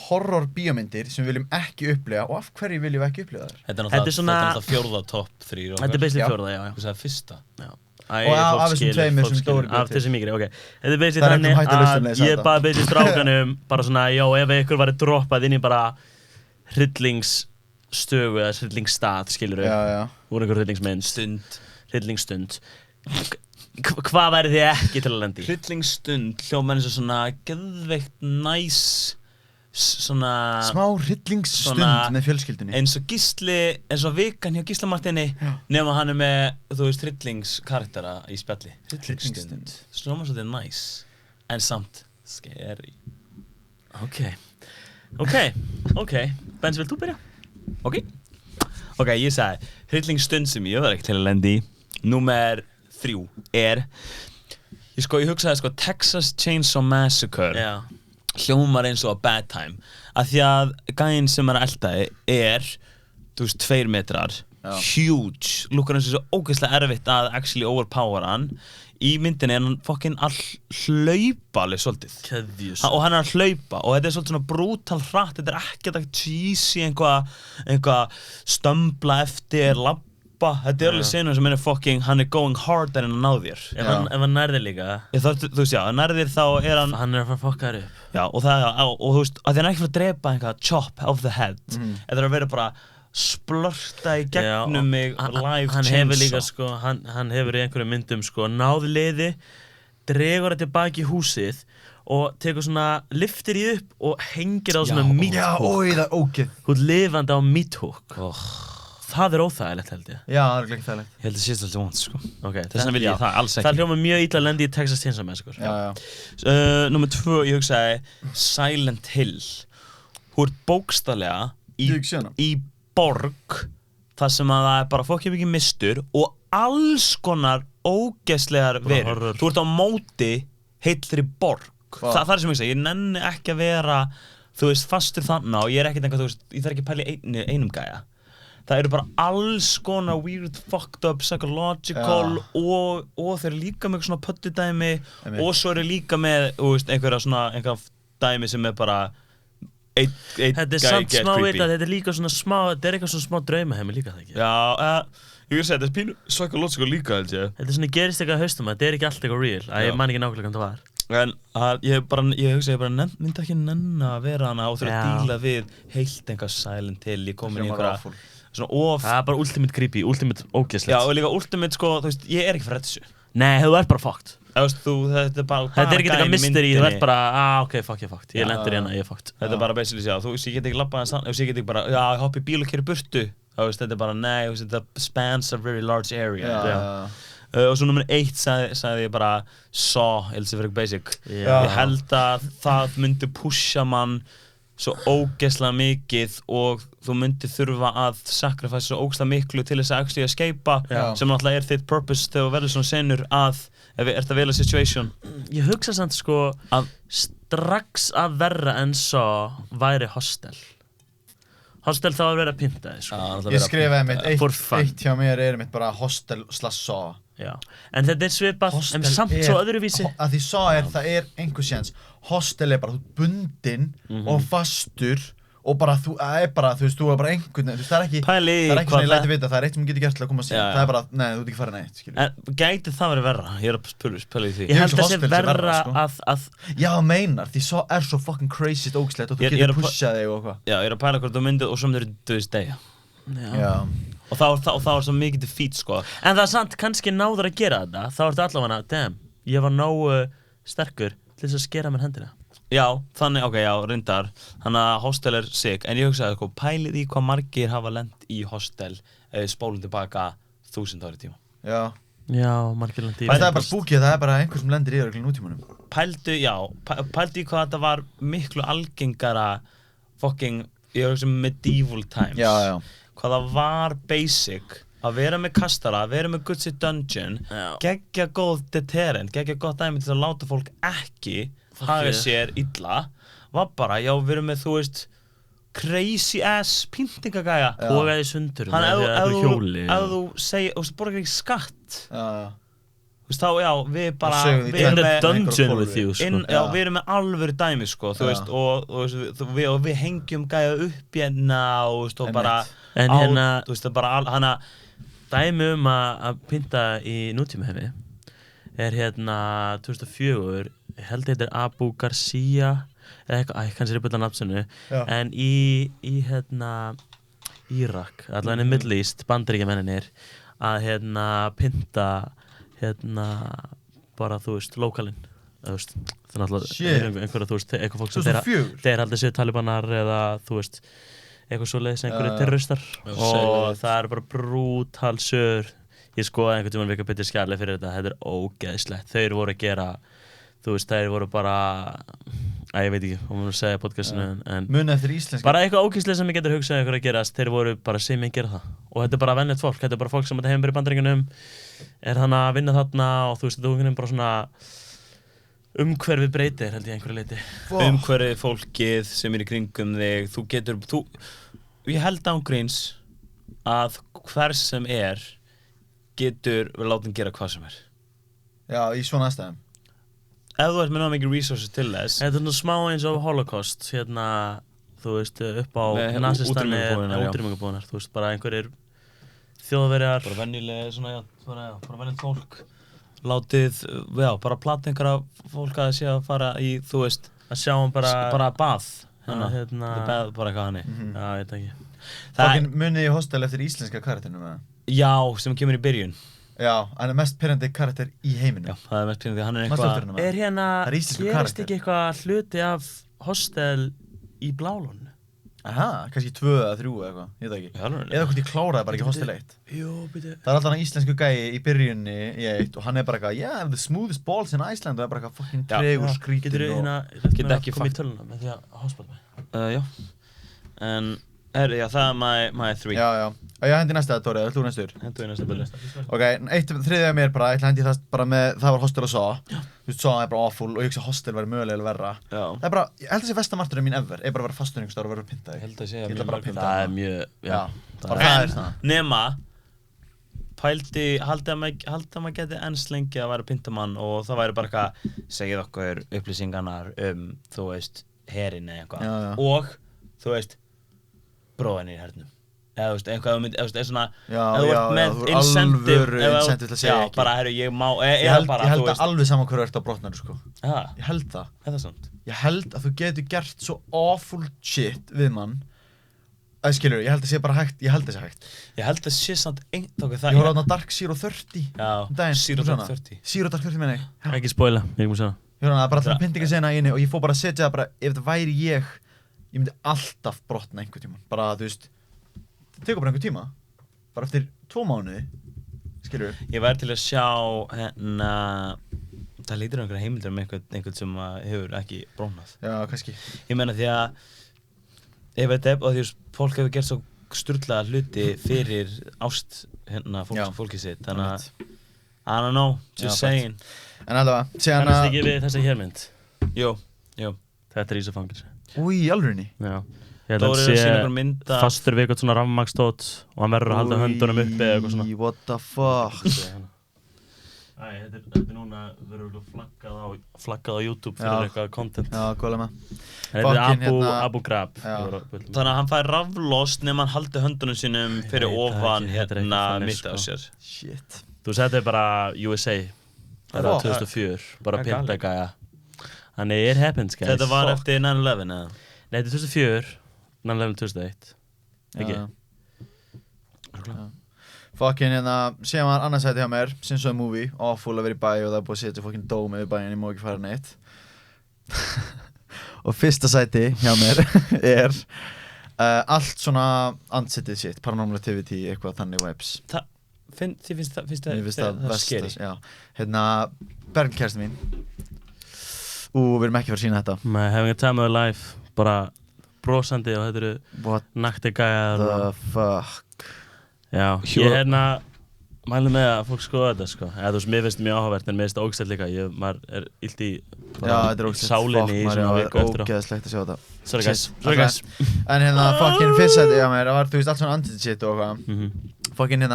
horror bíómyndir sem við viljum ekki upplega og af hverju viljum við ekki upplega þær? Þetta er náttúrulega fjórða top 3. Þetta er basically fjórða, já. Þú sagði fyrsta. Já. Og af þessum tveimur sem stóri betur. Af þessum ykkur, ok. Þetta er basically þannig að ég bara basically strákanum, bara svona, já, ef ykkur væri droppað inn í bara hryllingsstögu eða hryllingsstað, skilurðu. Já. Úr einhver hryllingsmynd. Hryllingsstund. Hvað væri þið ekki til að lenda í? Hryllingsstund hljómar eins og svona geðveikt næs svona smá hryllingsstund með fjölskyldunni eins og Gísli, eins og vikan hjá Gísla Martini nema hann með, þú veist, hryllingskaraktera í spjalli. Hryllingsstund hljómar svolítið næs en samt scary. Ok Benz, vilt þú byrja? Ok, ég sagði hryllingsstund sem ég var ekki til að lenda í. Númer 3 ég hugsaði Texas Chainsaw Massacre hljómar eins og a bad time af því að gæinn sem að eldaði þú veist, 2 metrar huge, lukkar eins og svo ógeðslega erfitt að actually overpower hann í myndinni hann fucking all hlaupa alveg svolítið og hann að hlaupa og þetta svolítið svona brutal hratt, þetta ekkert cheesy einhvað stömbla eftir þetta alveg senur sem fucking hann going harder en að ná þér ef hann nærðir líka þú veist, já, nærðir þá hann að fara að fokka þér upp já, og þú veist, að því hann ekki fyrir að drepa einhvað chop of the head eða að vera bara splörta í gegnum mig live hann hefur líka, hann hefur í einhverjum myndum náð liði, dregur það tilbaki í húsið og tekur svona, liftir í upp og hengir á svona meat hook það er ógeð þú ert lifandi á meat hook það er óþægilegt held ég. Já, það er ekki þægilegt. Ég held að það sé alltaf vant, Þess vegna vil ég það alls ekki. Það hljómar mjög illa að lenda í Texas Chainsaw Massacre. Já. Númer 2, ég hugsaði Silent Hill. Þú ert bókstaflega í borg þar sem að það er bara fokkið mikið mistur og alls konar ógeðslegar verur. Þú ert á móti heillri borg. Það er sem ég segi, ég nenni ekki að vera, þú veist, fastur þarna og ég er ekkert einhvað, þú veist, ég þarf ekki að pæla í einum gæja. Það eru bara alls konar weird, fucked up, psychological og þeir eru líka með svona pöttudæmi og svo eru líka með, þú veist, einhver dæmi sem er bara einn gæi Þetta er samt smá vita, þetta er líka svona smá, þetta er eitthvað svona smá draumaheimi líka, það ekki? Já, ég vil segja, þetta er pínu psychological líka, held ég. Þetta er svona gerist eitthvað haustum, þetta er ekki allt eitthvað real, ég man ekki nákvæmlega hvað það var. En ég hugsa, ég bara myndi ekki nenna að vera hana og þurfa að díla við heilt einhvað Silent Hill, ég kom inn í einhverja það er bara ultimate creepy, ultimate ógeðslegt. Já, og líka ultimate, þú veist, ég er ekki fyrir þessu. Nei, þú ert bara fucked. Þetta er bara þetta er ekki eitthvað mystery, þú ert bara, ok, fuck, ég er fucked. Ég lendir hérna, ég er fucked. Þetta er bara basically, já, þú veist, ég get ekki labbað en ég get ekki bara, já, ég hoppi í bíl og keyri burtu. Þetta er bara, nei, þetta spans a very large area. Og svo nummer 1 sagði ég bara Saw, it's very basic. Ég held að það myndi pusha mann svo ógeðslega mikið og þú myndir þurfa að sacrifice svo ógeðslega miklu til þess að actually escapea sem náttúrulega er þitt purpose þegar þú verður svona senur að ef ert að velja situation. Ég hugsa samt að strax að verra en Saw væri Hostel. Hostel þá að vera pyntaði Ég skrifaði mitt eitt hjá mér mitt bara Hostel / Saw Já, en þetta svipað, en samt svo öðruvísi. Að því það einhver séns. Hostel bara, þú bundinn og fastur og bara, þú veist, þú bara einhvern veginn, það ekki sem ég læti vita, það eitt sem þú getur gert til að koma síðan. Það bara, nei, þú ert ekki farið neitt, skilur. En gæti það verið verra? Ég að spila í því. Ég held að það sé verra að... Já, meinar, því svo fucking crazy ógislegt og þú getur pushað þig og eitthvað. Já, ég að pæla hvort þú myndið og svo myndir þú veist degja. Já. Og þá svo mikið defeat, sko. En það samt, kannski náður að gera þetta, þá ertu allavega, damn, ég var nógu sterkur til þess að skera mér hendina. Já, þannig, reyndar. Þannig að hostel sick, en ég hugsaði, pælið í hvað margir hafa lent í hostel spólum tilbaka 1000 ári tíma. Já, margir lent í. Það bara spooky, það bara einhver sem lendir í örugglega nútímanum. Pældu í hvað þetta var miklu algengara fucking, ég hugsa medieval times. Já. Hvað það var basic að vera með kastara, að vera með Goods in Dungeon, geggja góð deterrent, geggja gott dæmi til að láta fólk ekki haga sér illa, var bara, við erum með, þú veist, crazy ass pyntingagæja. Hógaði sundur með hjóli. Ef þú segir, og þú borgar ekki skatt. Þú veist, þá, við bara, við erum með dungeon with you, sko. Við erum með alvöru dæmi, sko, þú veist, og við hengjum gæja upp hérna, og bara, þú veist, bara, hana, dæmi að pynta í nútímaheimi hérna 2004, ég held þetta Abu Garcia eða eitthvað, kannski er búin nafnsinu, en í hérna Írak, allavega í Middle East, Bandaríkjamennir að hérna pynta hérna bara, þú veist, lokalinn, þú veist, það er náttúrulega einhverja, þú veist, eitthvað fólk sem þeir haldið sér talibanar eða, þú veist, eitthvað svoleiðis, einhverju terroristar og það er bara brútal sögur. Ég skoði einhvern tímann Wikipedia skjali fyrir þetta er ógeðslegt. Þeir voru að gera, þú veist, þeir voru bara, ég veit ekki, hvað maður segja podcastinu, en muna eftir íslenska. Bara eitthvað ógeðslega sem ég getur hugsað ykkur að gerast, þeir voru bara sem ég gera það. Og þetta bara venjulegt fólk, þetta bara fólk sem hefur verið í Bandaríkjunum, þannig að vinna þarna og þú veist, þetta er bara svona umhverfið breytir, held ég einhverju leyti. Umhverfið fólkið sem í kringum þig, ég held ángríns að hver sem getur við látum gera hvað sem Já, í svona aðstæðum. Ef þú ert með náttúrulega mikið resources til þess. Þetta er smá eins og Holocaust, hérna, þú veist, upp á nasistani útrýmingabúðunar, þú veist, bara einhverjir þjóðverjar. Bara venjulega, svona, bara venjulegt fólk. Látið, bara plata einhverja fólk að sé að fara í, þú veist, að sjá bara bað. Hérna, bara eitthvað hannig. Já, ég veit ekki. Fokkin munið í hostel eftir íslenska karakterinu með það? Já, sem kemur í byrjun. Já, hann er mest pirrandi karakter í heiminum. Já, það er mest pirrandi, hann er eitthvað... hérna, gerist ekki eitthvað hluti af hostel í Blálónu? Aha, kannski 2 eða 3 eða eitthvað, ég veit ekki. Eða hvort ég kláraði bara ekki hostel 1. Jú, byrju. Það er alltaf hann íslensku gæi í byrjunni í 1 og hann er bara eitthvað, yeah, I'm the smoothest balls in Iceland og það er bara eitthvað fucking tregur skrítin og... Getur ekki koma í töluna með því að hostel já. En, það er my 3. Já. Ég hendi næsta Dóri, þú næstur? Hendu í næsta byrju. Ok, þriðja mér bara, ég hendi það bara með, það var hostel og Saw. Þú veist, Saw er bara awful og ég hugsa hostel væri mögulega verra. Já. Það er bara, ég held að þessi verstamarturinn mín ever, bara að vera fastur einhvers staðar og vera að pynta þig. Ég held að segja mjög mörg pynta. Það er mjög, já. Það er það. Nema, pældi, haldið að maður geti enns lengi að vera pyntamann og það væri bara eitthvað, segið okkur upplýsingarnar þú veist, herinn eða eitthvað. Og, þú veist, bróðinni í hernum. Eða, þú veist, eitthvað svona, eða þú ert með incentive til að segja ekki. Já, bara, ég má, ég held að alveg saman hverju ert á brotnaru, sko. Ég held það. Er það sant? Ég held að þú getur gert svo awful shit við mann. Skilur, ég held að sé bara hægt, ég held að sé hægt. Ég held að sé samt einhverju það. Ég horfði á þarna Dark Zero 30. Já, Zero Dark 30. Zero Dark 30 meina ég. Ekki spoila, ég múið segja. Ég horfði á það bara alltaf pyntingasena í inni og ég fór bara að setja það bara, ef það væri ég myndi alltaf brotna einhvern tímann. Bara, þú veist, það tekur bara einhvern tíma. Bara eftir 2 mánuði, skilur. Ég væri til að sjá, það lítur einhverja heimildir einhvern sem hefur ekki brotnað. Já, kannski. Ég meina því að, og því að fólk hefur gert svo sturlaða hluti fyrir ást fólkið sitt, þannig að, I don't know, just saying. En allavega, síðan kannast ekki við þessa hérmynd? Jú. Þetta er Ísafangilsi. Úi, alvörinni? Já. Ég held að hann sé fastur við eitthvað svona rafmagnstót og hann verður að halda höndunum uppi eða eitthvað svona. What the fuck? þetta er núna verður flaggað á YouTube fyrir eitthvað content. Já, góðlega með. Þetta er Abu Ghraib. Þannig að hann fær raflost nema hann haldi höndunum sínum fyrir ofan mitt á sér. Shit. Þú sagði bara USA, bara 2004, bara pintagæja. Þannig it happens, guys. Þetta var eftir 9/11 eða? Nei, þetta er 2004, 9/11 2001. Ekki? Fucking síðan var annars sæti hjá mér, Since a Movie, awful að vera í bæ og það er búið að setja fucking dóm yfir bæinn, ég má ekki fara neitt. Og fyrsta sæti hjá mér er allt svona andsetið shit, Paranormal Activity, eitthvað þannig vibes. Þið finnst það scary? Já. Bernd kærasti mín. Við erum ekki fara að sína þetta. My having a time of life, bara brosandi og þetta eru nakti gæjar. What the fuck? Já, ég mæli með að fólk skoða þetta sko. Eða þú veist, mér finnst mjög áhugavert en mér finnst það ógeðslegt líka. Maður er illt í sálinni í svona viku eftir á. Ógeðslegt að sjá þetta. Sorry guys. En fucking fyrst sæti hjá mér, það var, þú veist, allt svona andsetið shit og eitthvað. Fucking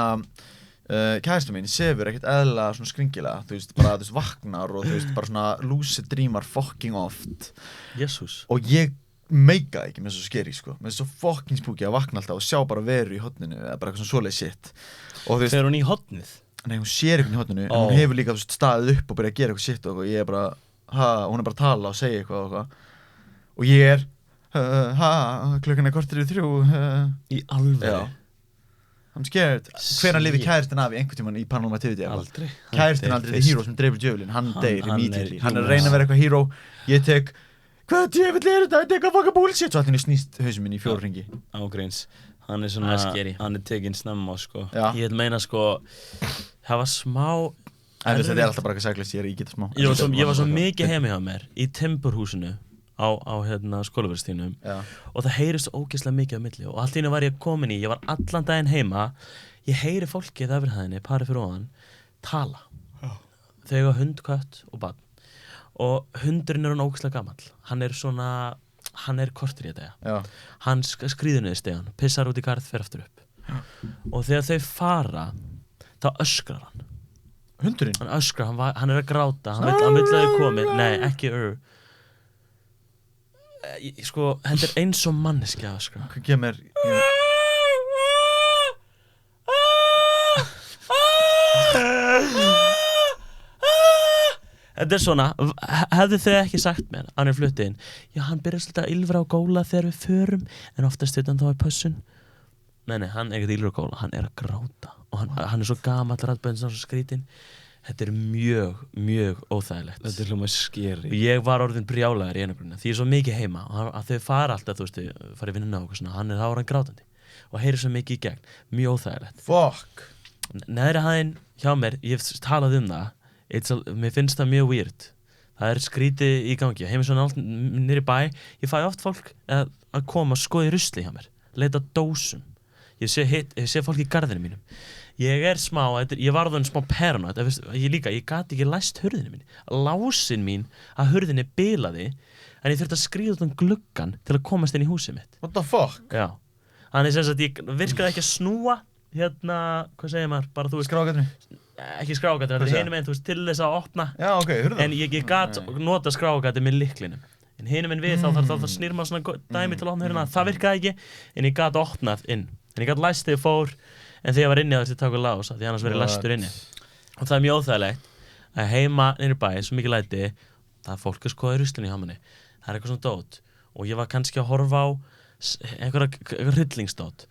kæristu mín sefur ekkert eðlilega svona skringilega, þú veist, vaknar og þú veist, bara svona lucid dreamar fucking oft. Jesus. Og ég meika ekki með svo skeri, sko. Með svo fucking spooky að vakna alltaf og sjá bara veru í horninu eða bara eitthvað svona svoleið shit. Og þú veist, fer hún í hornið? Nei, hún sér eitthvað í horninu, en hún hefur líka staðið upp og byrjað að gera eitthvað shit og ég er bara, hún er bara að tala og segja eitthvað og eitthvað. Og ég klukkan er korter í 3. Í alveg? Já. I'm scared. Hvenær lifir kærastinn af í einhvern tímann í Paranormal Activity? Aldrei. Kærastinn aldrei the hero sem dreipur djöfulinn, hann deyr immediately. Hann er að reyna að vera eitthvað hero, ég tek, hvað djöfull er þetta? Ég tek að fucka bullshit. Svo allir snýst hausinn minn í 4 hringi. Ágreins. Hann er svona, hann er tekinn snemma, sko. Já. Ég meina, sko, það var smá... Þetta er alltaf bara eitthvað sæklist, ég geta smá. Ég var svo mikið heima hjá mér í timburhúsinu á skólaverðstíðnum og það heyrist svo ógeðslega mikið á milli og allt í einu var ég komin ég var allan daginn heima, ég heyri fólkið yfir hæðinni, parið fyrir ofan, tala. Þau eiga hund, kött og barn. Og hundurinn er hann ógeðslega gamall. Hann er kortur í þetta. Hann skríður niður stegan, pissar út í garð, fer aftur upp. Og þegar þau fara, þá öskrar hann. Hundurinn? Hann öskrar, hann er að gráta, hann vill að þau komi. Nei, ekki sko, þetta er eins og manneskja að öskra. Hvað kemur? Þetta er svona, hefðu þau ekki sagt mér, hann er fluttið inn, já, hann byrjar svolítið að ylfra á góla þegar við förum, en oftast utan þá í pössun. Nei, hann er ekkert ylfra á góla, hann er að gráta og hann er svo gamall, raddböndin svo skrítinn. Þetta er mjög, mjög óþægilegt. Þetta er hljómað skeri. Ég var orðinn brjálaður í einu grunni, því ég er svo mikið heima að þau fara alltaf, þú veist, fara í vinnuna og eitthvað svona, þá er hann grátandi og heyrir svo mikið í gegn, mjög óþægilegt. Fuck. Neðri hæðin hjá mér, ég hef talað það, mér finnst það mjög weird. Það er skrítið í gangi, heim svona allt niður í bæ, ég fæ oft fólk að koma og skoða í rusli hjá mér, leita dósum. Ég sé fólk í garðinu mínum. Ég er smá, ég var þarna smá paranoid, ég gat ekki læst hurðinu mín. Lásinn mín að hurðinni bilaði, en ég þurfti að skríða út gluggan til að komast inn í húsið mitt. What the fuck? Já. Þannig sem sagt, ég virkaði ekki að snúa, hvað segir maður, bara þú veist... Skrágatinu? Ekki skrágatinu, þetta er hinum einn, þú veist, til þess að opna. Já, ok, hurðan. En ég gat nota skrágatinu með lyklinum. En hinum einn við, þá þarf það að snýrma svona dæmi til að opna hurðina. Það virkaði ekki, en ég gat opnað inn. En ég gat læst þegar ég fór, en þegar ég var inni þá þurfti ég að taka lás, því annars verið læstur inni. Og það er mjög óþægilegt að heima niður í bæ, svo mikið læti, það er fólk að skoða í ruslunni hjá manni. Það er eitthvað svona dót. Og ég var kannski að horfa á eitthvað hryllingsdót.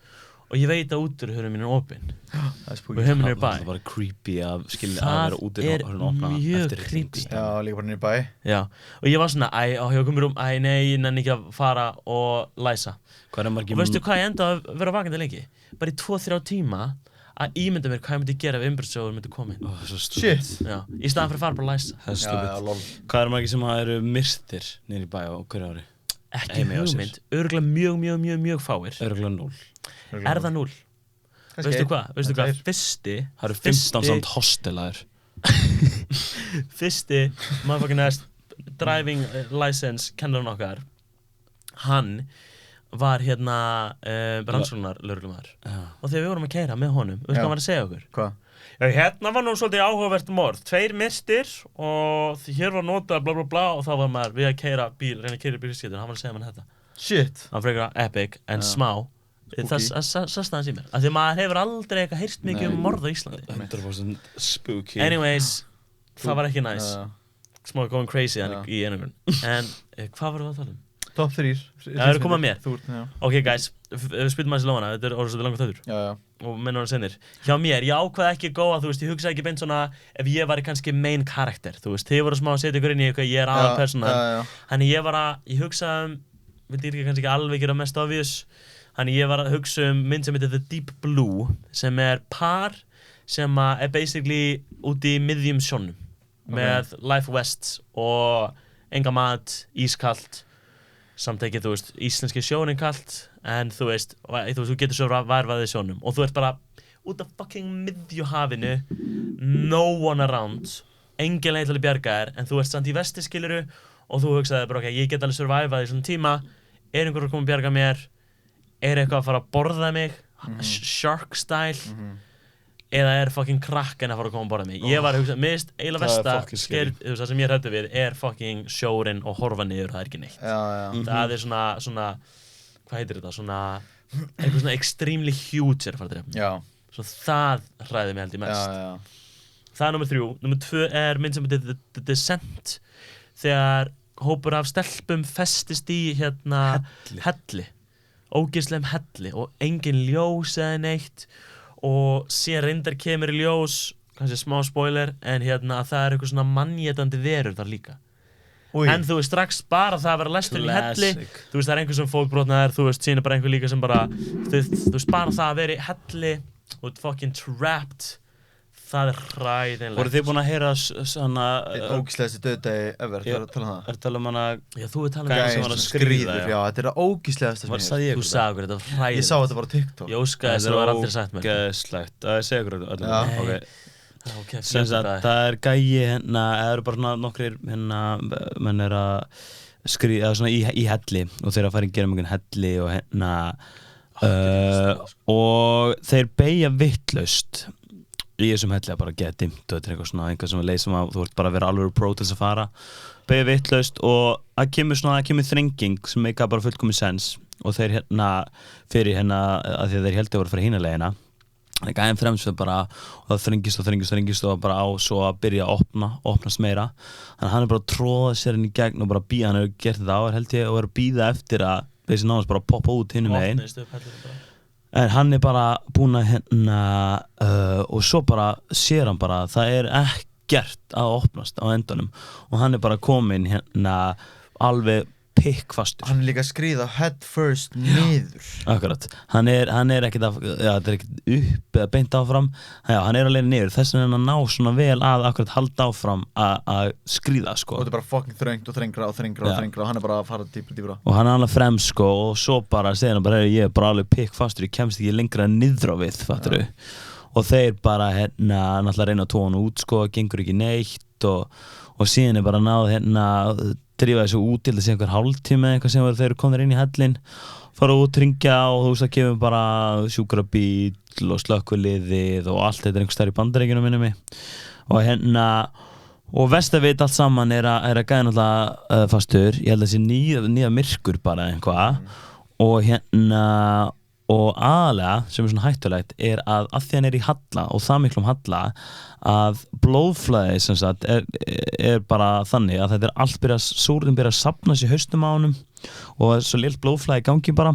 Og ég veit að útihurðin mín er opin. Það er spooky. Og heiminn er í bæ. Það var creepy að vera útihurðin opna eftir creepy. Já, líka bara niður í bæ. Já. Og ég var svona, ég komur nei, ég nenni ekki að fara og læsa. Og veistu hvað ég enda að vera vakandi lengi? Bara í 2-3 tíma að ímynda mér hvað ég myndi gera ef innbrotsþjófur myndi koma inn. Shit. Já, í staðan fyrir að fara bara að læsa. Það er stupid. Hvað margir sem eru myrstir niður í bæ á hverju ári? Ekki hugmynd. Örugglega mjög fáir. Örugglega 0. Er það 0? Veistu hvað? Fyrsti... Það eru 15 samt hostelaðir. Fyrsti motherfucking driving license kennarinn okkar, hann var hérna rannsóknar lögreglumaður og þegar við vorum að keyra með honum, veistu hvað hann var að segja okkur? Hvað? Já, hérna var nú svolítið áhugavert morð, 2 myrstir og hér var notað bla bla bla og þá var maður við að keyra bíl, reyna að keyra bílskeitin, hann var að segja mér þetta. Shit. Hann frekar epic en smá, það staðans í mér, af því maður hefur aldrei eitthvað heyrt mikið morð á Íslandi. 100% spooky. Anyways, það var ekki næs, smá going crazy í einangrun, en hvað vorum við að tala um? Top 3. Það eru komað að mér. Ok guys, við spilum aðeins í lófana, þetta er orðið svolítið langur þáttur. Já. Og minnur hann senir. Hjá mér, ég ákvaði ekki að góa, þú veist, ég hugsaði ekki beint svona ef ég væri kannski main karakter, þú veist, þið voru smá að setja ykkur inn í eitthvað, ég er aðal persónan. Þannig ég hugsaði vildi ekki kannski ekki alveg gera mest obvious, þannig ég var að hugsa mynd sem heitir The Deep Blue, sem er par sem er basically úti í miðjum sjónum, með Life West og enga mat, ískalt, samt ekki, þú veist, íslenski sjónin kalt, en þú veist, þú getur svo varfað í sjónum og þú ert bara út af fucking miðjuhafinu, no one around, engin leið til að bjarga þér, en þú ert samt í vesti skiluru og þú hugsaði bara, ok, ég get alveg surviveað í svona tíma, er einhver að koma að bjarga mér, er eitthvað að fara að borða mig, shark style, eða er fucking krakken að fara að koma að borða mig. Ég var að hugsa, mist, eiginlega versta, það sem ég hræddur við er fucking sjórinn og horfa niður, það er ekki neitt. Það er svona, hvað heitir þetta, eitthvað svona extremely huge er að fara að drepa. Svo það hræði mig held ég mest. Það er nummer 3. Nummer 2 er mynd sem heitir The Descent, þegar hópur af stelpum festist í helli, ógeðslegum helli og engin ljós eða neitt. Og síðan reyndar kemur í ljós, kannski smá spoiler, en að það er eitthvað svona mannjetandi verur þar líka. En þú veist, strax bara það að vera lestur í helli, þú veist, það er einhver sem fótbrotnaðir, þú veist, síðan er bara einhver líka sem bara, þú veist, bara það að vera í helli, þú veist, fucking trapped, það er hræðinlegt. Voru þið búin að heyra svona... Ógeðslegasti dauðdagi ever, þú að tala um það? Er tala um hana... Já, þú er talað um gæði sem var að skríða, já, þetta er það ógeðslegasta sem ég. Þú sagði okkur, þetta var hræðilegt. Ég sá þetta bara á TikTok. Ég óskaði þess að það var aldrei sagt mér. Þetta er ógeðslegt, það segja okkur öllum. Ok, það er gæi það eru bara svona nokkrir menn er að skríða svona í helli og þeir að fara í gera mjög helli og þeir beygja vittlaust í þessum helli að bara geta dimmt og þetta er eitthvað svona einhver sem leið sem að þú ert bara að vera alveg pro til þess að fara beygja vittlaust og það kemur þrenging sem meika bara fullkomið sens og þeir fyrir að því að þeir heldur að fara hína leiðina þannig að gæðin fremst fyrir bara og það þrengist og bara á svo að byrja að opnast meira þannig að hann er bara að tróða sér inn í gegn og bara býða, hann hefur gert þetta áður held ég og er að býða eftir að þessi náðast bara poppa út hinum megin en hann er bara búinn að og svo bara sér hann bara það er ekkert að opnast á endanum og hann er bara kominn alveg pikkfastur. Hann er líka að skríða head first niður. Akkurat. Hann er ekkert þetta er ekkert upp eða beint áfram. Já, hann er að leina niður. Þess vegna hann ná svona vel að akkurat halda áfram að skríða sko. Og þetta er bara fucking þröngt og þrengra og hann er bara að fara dýpra. Og hann er alveg fremst sko og svo bara segir hann bara ég er bara alveg pikkfastur, ég kemst ekki lengra niður á við, fattur þú? Og þeir bara náttúrulega reyna að tóa hann út sko, gengur ekki neitt og síðan er bara náð drífa þessu út til að sé einhver hálftíma eitthvað sem þeir eru komnir inn í hellinn fara út, hringja og þú veist það kemur bara sjúkrabíll og slökkviliðið og allt þetta er einhver stær í Bandaríkjunum minnum mig og vestavit allt saman er að gæða náttúrulega fastur ég held að þessi nýja myrkur bara einhvað og og aðalega sem er svona hættulegt er að því hann er í halla og það miklum halla að blóðflæði sem sagt er bara þannig að þetta er allt súrinn byrja að safna sér haustum á honum og svo lill blóðflæði í gangi bara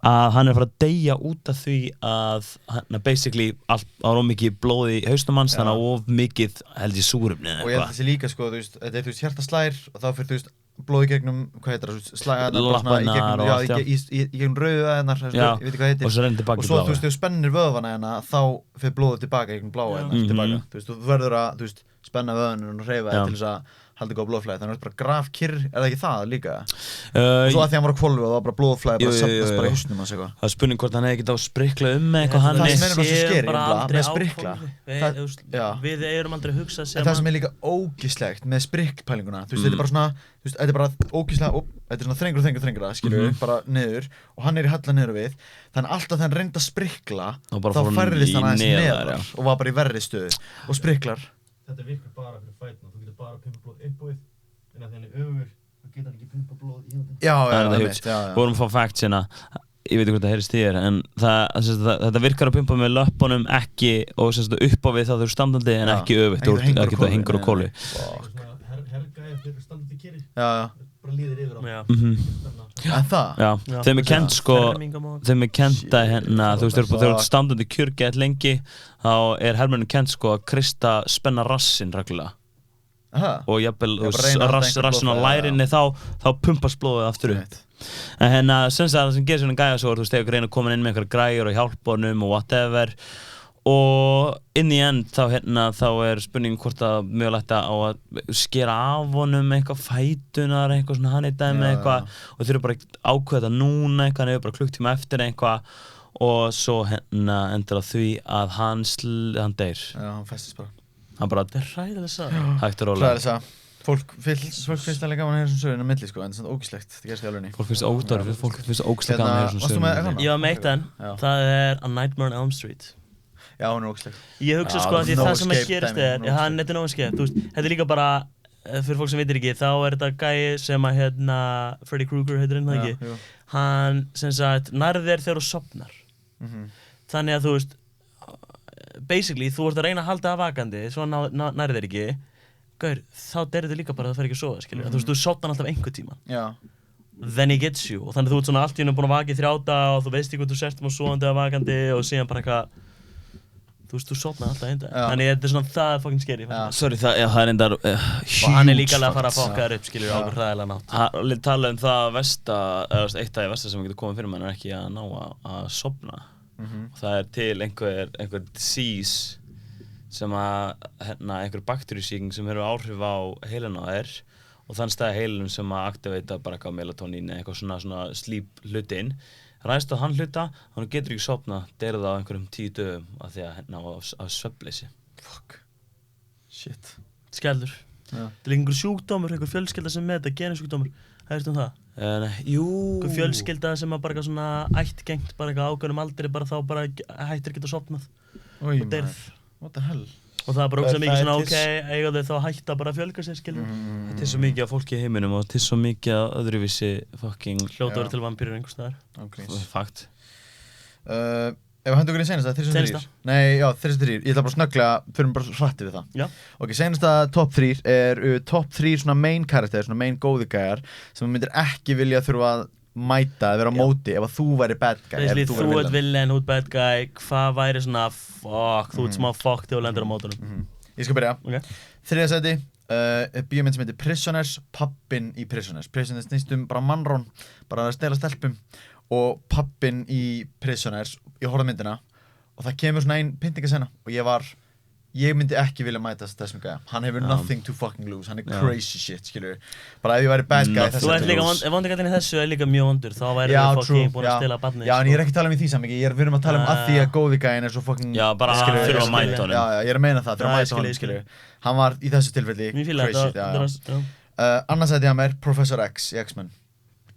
að hann er að fara að deyja út af því að hann basically allt á mikið blóð í haustum hans þannig að of mikið held ég súrefni og ég held þessi líka sko þetta er hjartaslær og þá fyrir blóð í gegnum, hvað heitir það, lappanar og allt, í gegnum rauðaðinnar, ég veit ekki hvað heitir og svo reynir tilbaka og svo þú veist, þegar þú spennir vöðvana þá fyrir blóðið tilbaka í gegnum bláa tilbaka, þú verður að spenna vöðvana og hreyfa til þess að haldi góða blóðflæði, þannig að það bara grafkyrr, það ekki það líka? Og svo að því hann var á hvolfi og það var bara blóðflæði bara safnast bara í hausnum hans eitthvað. Það er spurning hvort hann hefði getað að sprikla með eitthvað hann það sem er svo skeri, með sprikla. Við erum aldrei að hugsa sem það sem er líka ógeðslegt með sprikkpælinguna, þú veist, þetta er bara svona, þú veist, þetta er bara ógeðslega, þetta er svona þrengra, skilur bara niður og hann er í halla niður við, þannig alltaf þegar hann reyndi að sprikla, þá færðist hann aðeins neðar og var bara í verri stöðu og spriklar. Þetta virkar bara fyrir fætuna, þú getur bara að pumpa blóð upp á við, en að þenni öfugur, þá getur hann ekki pumpa blóð í þetta. Já. Við vorum að fá facts hérna, ég veit ekki hvort það heyrist í þér, en þetta virkar að pumpa með löppunum ekki og upp á við þá þau eru standandi en ekki öfugt, það hengur á kólu. Hergæði fyrir standandi keri, bara líðir yfir á. En það? Já, þeim er kent að hérna, þú veist, þegar þú ert standandi kjör gett lengi, þá er hermennum kent sko að Krista spenna rassinn reglulega. Og jafnvel rassinn á lærinni þá pumpast blóðið aftur upp. En hérna, sem það sem gerir svona gæja svo, þú veist, þegar reyna að koma inn með einhverja græjur og hjálpa honum og whatever, og inn í end þá er spurningin hvort að mögulegt á að skera af honum eitthvað fætunar, eitthvað svona hann með eitthvað og þeir eru bara ákveða núna eitthvað, hann hefur bara klukktíma eftir eitthvað og svo endur á því að hann deyr. Já, hann festist bara. Hann bara, þetta er hræðileg saga. Hægt og rólega. Hræðileg saga. Fólk finnst alveg gaman að heyra svona söguna á milli sko, en það er svona ógeðslegt, það gerst í alvegni. Fólk finnst ógeðslega gaman að heyra svona söguna. Ég var með eitt enn, það er A Nightmare on Elm Street. Já, hún er ógeðsleg. Ég hugsa sko að því það sem að gerist þetta er no escape, þú veist, þetta er líka bara, fyrir fólk sem veitir ekki, þá er þetta gæi sem að Freddy Krueger heitir hann það ekki, hann sem sagt nærð þér þegar þú sofnar. Þannig að þú veist, basically þú ert að reyna að halda það vakandi, svo nærð þér ekki, gaur, þá deyrir þið líka bara að það fer ekki að sofa, skilur. Þú veist, þú sofnar alltaf einhver tíma. Já. Then he gets you, og þannig þú ert svona allt í einu búin að vaka í 3 daga og þú veist ekki hvað þú sért sofandi eða vakandi og síðan bara eitthvað, þú veist, þú sofnar alltaf einn dag. Þannig þetta er svona, það er fucking scary. Sorry, það er endar huge. Og hann er líka alveg að fara að fokka þér upp, skilur, á okkur hræðilega nátt. Hann tala það eitt af því versta sem getur komið fyrir mann er ekki að ná að sofna. Það er til einhver disease sem að einhver bakteríusýking sem hefur áhrif á heilun á þér og þann stað heilun sem að aktiveita bara eitthvað melatonín eða eitthvað svona sleep hlutinn ræðst á hann hluta, hann getur ekki sofna deyr það á einhverjum 10 dögum af því að svefnleysi. Fuck. Shit. Skeldur. Það er einhver sjúkdómur, einhver fjölskylda sem með þetta genasjúkdómur. Hægirstu það? Jú. Einhver fjölskylda sem að bara eitthvað svona ættgengt, bara eitthvað ákveðnum aldri, bara þá bara hættir ekki að sofnað. Og deyrð. What the hell? Og það er bara ógeðslega mikið svona eiga þau þá hætta bara að fjölga sér, skilur. Þetta er svo mikið af fólki í heiminum og þetta er svo mikið af öðruvísi fucking hljóta verið til vampýrur einhvers staðar. Fakt. Ef við höndum okkur í seinasta, 303. Nei, já, 303. Ég ætla bara snögglega, fyrir bara hrætti við það. Já. Ok, seinasta top 3 er top 3 svona main karakter, svona main góði gæjar sem þú myndir ekki vilja þurfa að mæta eða vera á móti ef að þú væri bad guy. Þú ert villain, þú ert bad guy, hvað væri svona fuck, þú ert smá fuck þegar þú lendir á mótunum. Ég skal byrja. Þriðja sæti, bíómynd sem heitir Prisoners, pabbinn í Prisoners. Prisoners snýst bara mannrán, bara að stela stelpum og pabbinn í Prisoners, ég horfði myndina og það kemur svona ein pyntingasena og ég myndi ekki vilja mæta þessum gæja. Hann hefur nothing to fucking lose, hann er crazy shit, skilur. Bara ef ég væri bad guy þú ert líka, ef vondigallinn í þessu er líka mjög vondur, þá væri þau fucking búin að stela barni. Já, en ég er ekki að tala um í því samhengi, við erum að tala um að því að góði gæin er svo fucking já, bara þurfa að mæta honum. Já, ég er að meina það, þurfa að mæta honum, skilur. Hann var í þessu tilfelli crazy shit, annars sæti hann er Professor X í X-Men.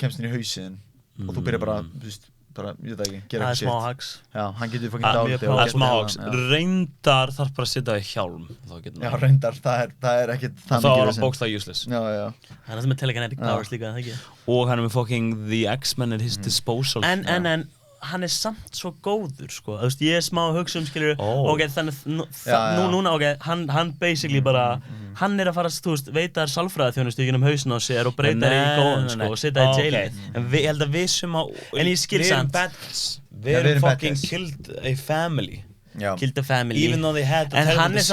Kemst inn í hausinn og þú byrjar bara, þú veist, ég veit ekki, gera eitthvað shit. Það er smá hags. Já, hann getur fucking dálítið. Það er smá hags. Reyndar þarf bara að setja í hjálm. Já, reyndar, það er ekkert það mikið. Þá er hann bókstaflega useless. Já. Hann er það með telekinetic powers líka, það ekki? Og hann er með fucking the X-Men at his disposal. En hann er samt svo góður, sko. Þú veist, ég er smá að hugsa skilur, ok, þannig, núna, ok, hann basically bara, hann er að fara, þú veist, veita þær sálfræðiþjónustu í gegnum hausinn á sér og breyta þær í góðan, sko, og setja þær í jailið. En ég held að við sem á, en ég skil samt. Við erum fucking killed a family. Killed a family. Even though they had en hann er að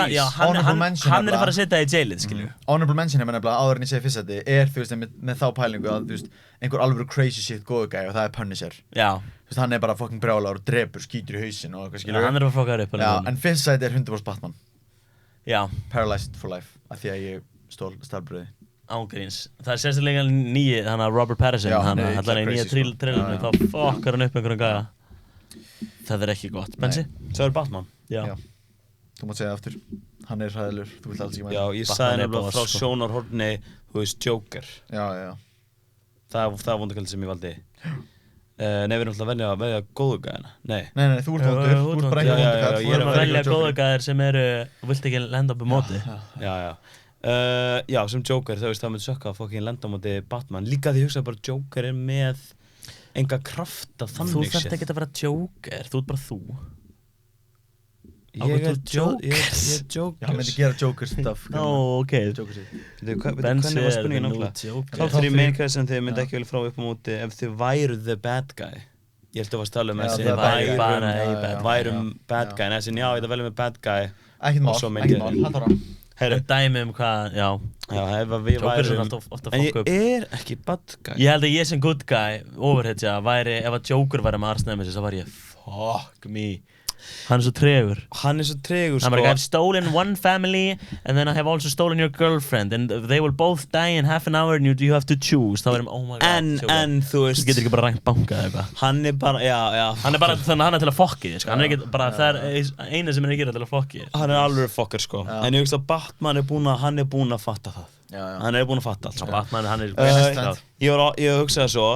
fara að setja í jailið, skilju. Honorable mention hefur nefnilega, áður en ég segi fyrst þetta, er þú veist, með þá pælingu að, þú veist, einhver alvöru crazy shit góðu gæi og það er Punisher. Já. Þú veist, hann er bara fucking brjálaður og drepur, skýtur í hausinn og eitthvað, skilju. Hann er að fokka þér upp. Já, en fyrst sæti er 100% Batman. Já. Paralyzed for life, af því að ég stálbröði. Ángríns. Það sérstaklega nýji, hann að Robert Pattinson, hann allan í nýja trailerinu, þá fokkar hann upp einhverjum gæja. Það ekki gott. Bensi? Það Batman. Já. Þú mátt segja aftur. Hann hræðilegur, þú vilt alls ekki Já, ég sagði nefnilega frá sjónarhorni, þú veist, Joker. Já. Það vondakvöldi sem ég valdi. Nei, við erum alltaf að velja góðu gæðina. Nei, þú ert vondur. Þú ert bara ekki vondur kall. Við erum að velja góðu gæðir sem vilt ekki lenda upp í móti. Já, sem Joker, þú veist, það myndi sökka að fokkin lenda á móti Batman. Líka því ég hugsaði bara Joker með enga krafta þannig Þú þarft ekki að vera Joker, þú ert bara þú. Ég er Joker. Hann myndi gera Joker stuff. Ok. Bensi spurningin náttúrulega? Top 3 main characters sem þið myndi ekki vilja frá upp á móti ef þið væru the bad guy. Ég held að varst að tala þessi værum bad guy. Nei, já, ég ætla að velja með bad guy. Ekkert mál, hann tar á. Dæmi hvað, já. Joker alltaf að fokka upp. En ég ekki bad guy. Ég held að ég sem good guy, overheadja, ef að Joker væri með Arch Nemesis, þá var ég, fuck me. Hann svo tregur. Hann svo tregur, sko. I've stolen one family and then I have also stolen your girlfriend and they will both die in half an hour and you have to choose. Þá oh my god. En þú veist. Þú getur ekki bara rænt banka eða eitthvað. Hann bara, já. Hann bara, þannig að hann til að fokki þig, sko. Hann ekki bara, það eina sem hann að gera til að fokki þig. Hann alveg fokkar, sko. En ég veist að Batman hann búinn að fatta það. Hann búinn að fatta allt, sko. Batman, hann Ég hugsaði svo,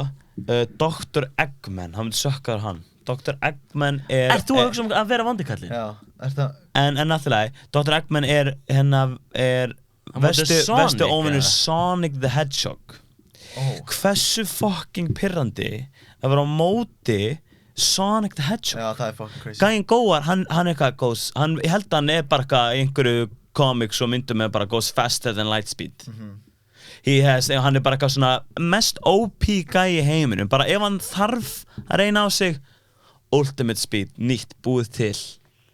Dr. Eggman, hann myndi sökkaður hann. Dr. Eggman Ert þú að hugsa að vera vandikallinn? Já, það? En náttúrulega, Dr. Eggman vestu óvinnur Sonic the Hedgehog. Hversu fucking pirrandi að vera á móti Sonic the Hedgehog? Já, það fucking crazy. Gæinn góðar, hann eitthvað goes, ég held að hann bara eitthvað í einhverju comics og myndum með bara goes faster than light speed. Hann bara eitthvað svona mest OP gæi í heiminum, bara ef hann þarf að reyna á sig Ultimate Speed, nýtt, búið til.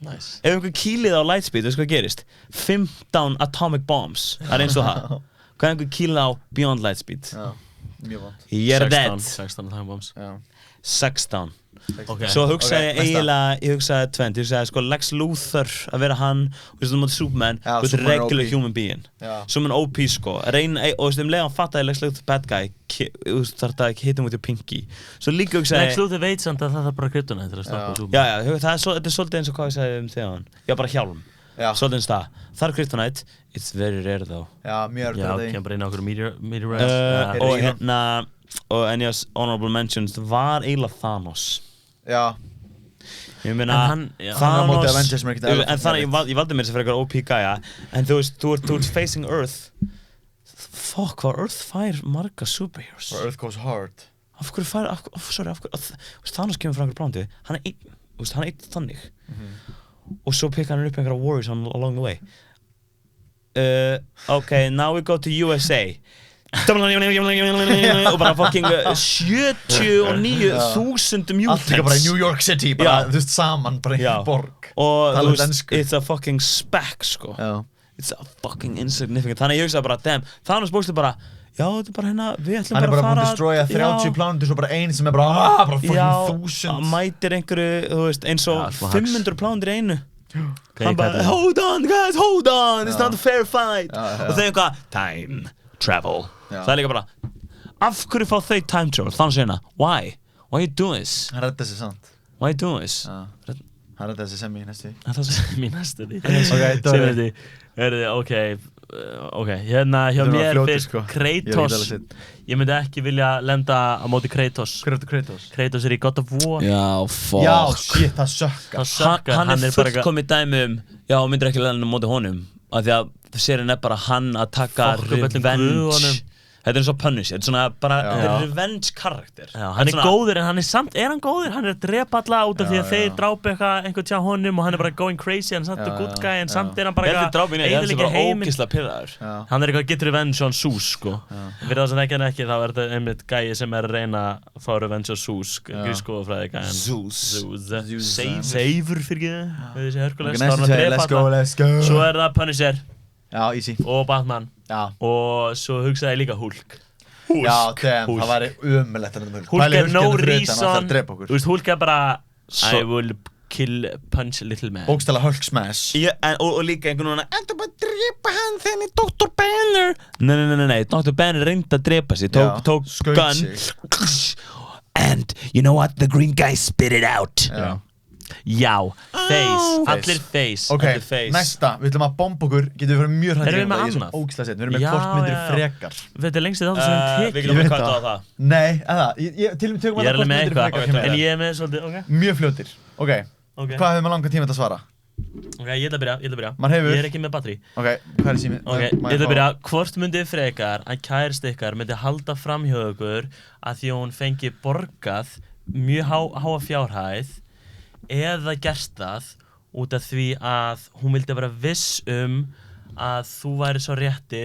Nice. Ef einhver kýlið á Lightspeed, veistu hvað gerist? 15 atomic bombs, það eins og það. Hvað einhver kýlið á Beyond Lightspeed? Já, mjög vant. You're dead. 16 atomic bombs. Já. 16. Svo hugsaði ég hugsaði tvent, ég hugsaði sko Lex Luthor að vera hann og þú veist Superman, with a regular human being. Svo með OP sko, og þú veist leiðan fattaði Lex Luthor bad guy, þú veist þarf það ekki hit him with your pinky. Svo líka hugsaði Lex Luthor veit samt að það bara kryptonite til að stoppa Superman. Já, þetta svolítið eins og hvað ég sagði þegar já, bara hjálm. Svolítið eins það er kryptonite, it's very rare though. Já, mjög rare. Já, kemur bara inn á okkur meteorites. Og en ég honorable mentions var eiginlega Thanos. Já. Ég meina Thanos, en þannig ég valdi mér sem fyrir eitthvað OP gæja, en þú veist, þú ert facing Earth. Fuck, hvað Earth fær marga superheroes? Earth goes hard. Af hverju Thanos kemur frá einhverju plánuti, hann einn þannig. Og svo pikkar hann upp einhverja warriors along the way. Okay, now we go to USA. Og bara fucking 79.000 mutants. Allt ekki bara New York City, bara þú veist saman, bara einhver borg. Og þú veist, it's a fucking speck sko. It's a fucking insignificant. Þannig ég hugsaði bara, damn, Thanos bókstlega bara, já þetta er bara hérna, við ætlum bara að fara. Hann er bara búinn að destroya 30 plánutur, svo bara einn sem er bara fucking 1000. Já, mætir einhverju, þú veist, eins og 500 plánutur í einu. Hann bara, hold on guys, hold on, it's not a fair fight. Og þau eitthvað, time travel. Það er líka bara, af hverju fá þau time travel? Þannig að segja, why? Why are you doing this? Hann redda þessi samt. Why are you doing this? Hann redda þessi sem í næstu. Það er sem í næstu því. Ok, hérna hjá mér fyrst Kratos. Ég myndi ekki vilja lenda á móti Kratos. Hver er þetta Kratos? Kratos er í God of War. Já, fuck. Já, shit, það sökkar. Hann er fullkomið dæmi já, myndir ekki lenda á móti honum. Af því að serien er bara hann að taka revenge. Þetta er eins og Punisher, þetta er svona bara revenge karakter. Já, hann er góður en hann er samt, hann góður? Hann er að drepa alla út af því að þeir drápa einhvern tjá honum og hann er bara going crazy, hann er samt og good guy en samt er hann bara eyðileggja heiminn. Hann er eitthvað get revenge on Zeus sko. Fyrir það sem ekki þá er þetta einmitt gæi sem er að reyna að fá revenge on Zeus, grískóðafræði gæin. Zeus. Seifur fyrir ekki, þessi Hercules, þá er hann að drepa alla. Svo er það Punisher. Já, easy. Og Batman. Já. Og svo hugsaði ég líka Hulk. Já, það væri ömurlegt að nefna Hulk. Hulk er no reason. Hulk er bara I will kill, punch, little man. Bókstaflega Hulk smash. Og líka einhvern veginn að bara drepa hann þegar hann er Dr. Banner. Nei, Dr. Banner reyndi að drepa sig, tók gun. And you know what? The green guy spit it out. Já, face, allir face. Ok, næsta, við ætlum að bomba okkur, getum við farið mjög hrætt Erum við með annað? Ógeðslega sett, við erum með kortmyndir frekar. Þetta er lengst þáttur sem við tekið. Við getum að kvarta á það. Nei, til og með tökum að það kortmyndir frekar. En ég er með svolítið, ok? Mjög fljótir, ok. Hvað hefur maður langan tíma þetta að svara? Ok, ég ætla að byrja. Ég er ekki með batteri. Ok, hvað er síminn? Ok, ég ætla að byrja. Hvort myndi frekar að kærasta ykkar myndi halda fram hjá ykkur að því hún fengi borgað mjög háa fjárhæð eða gerst það út af því að hún vildi vera viss að þú væri svo rétti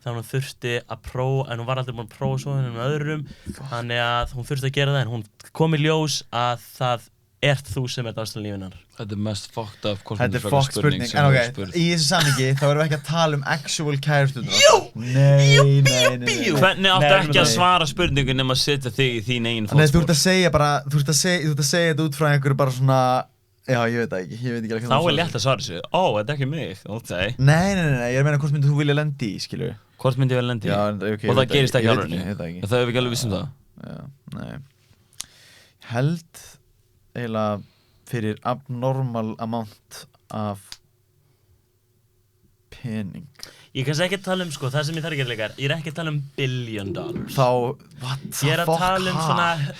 þannig að hún þurfti að prófa, en hún var aldrei búin að prófa svo með öðrum, þannig að hún þurfti að gera það en hún kom í ljós að það ert þú sem ert ástæðan lífinar. Þetta er mest fucked up Þetta er fucked spurning, en ok, í þessu samhengi þá erum við ekki að tala actual kærustunar. Nei. Hvernig áttu ekki að svara spurningu nema að setja þig í þín eigin fótspor? Nei, þú ert að segja þetta út frá einhverju bara svona, já, ég veit ekki alveg Þá er létt að svara þessu, þetta er ekki mig, ok. Nei, ég er að meina hvort myndið þú vilja lendi í, skilur við? Hvort myndið ég vilja lendi í? Já, ok, og það gerist ekki alveg. Það hefur ekki alveg vissum það? Já, nei. Held eiginlega fyrir abnormal amount af pening. Ég kannski ekki tala sko, það sem ég þarf að gera líka ég er ekki að tala $1 billion. Þá, what the fuck? Ég er að tala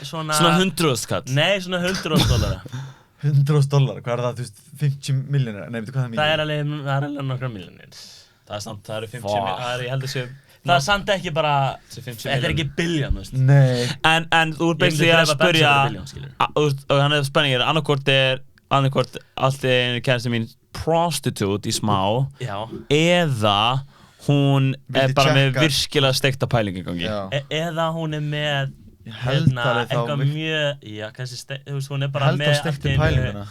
svona $100,000 kall. Nei, svona $100,000. $100,000, hvað er það, þú veist, 50 milljónir? Nei, veitu hvað það er mikið? Það er alveg nokkra milljónir. Það er samt, það eru 50 milljónir, ég held að séu það er samt ekki bara, þetta er ekki billion, þú veist. Nei. En þú er basically að spyrja, og hann er spenningir, annarkvort allt einu kærasta mín prostitute í smá, eða hún er bara með virkilega steikta pælingu í gangi. Eða hún er með, eitthvað mjög, já, kannski, þú veist, hún er bara með allt steiktu pælinguna.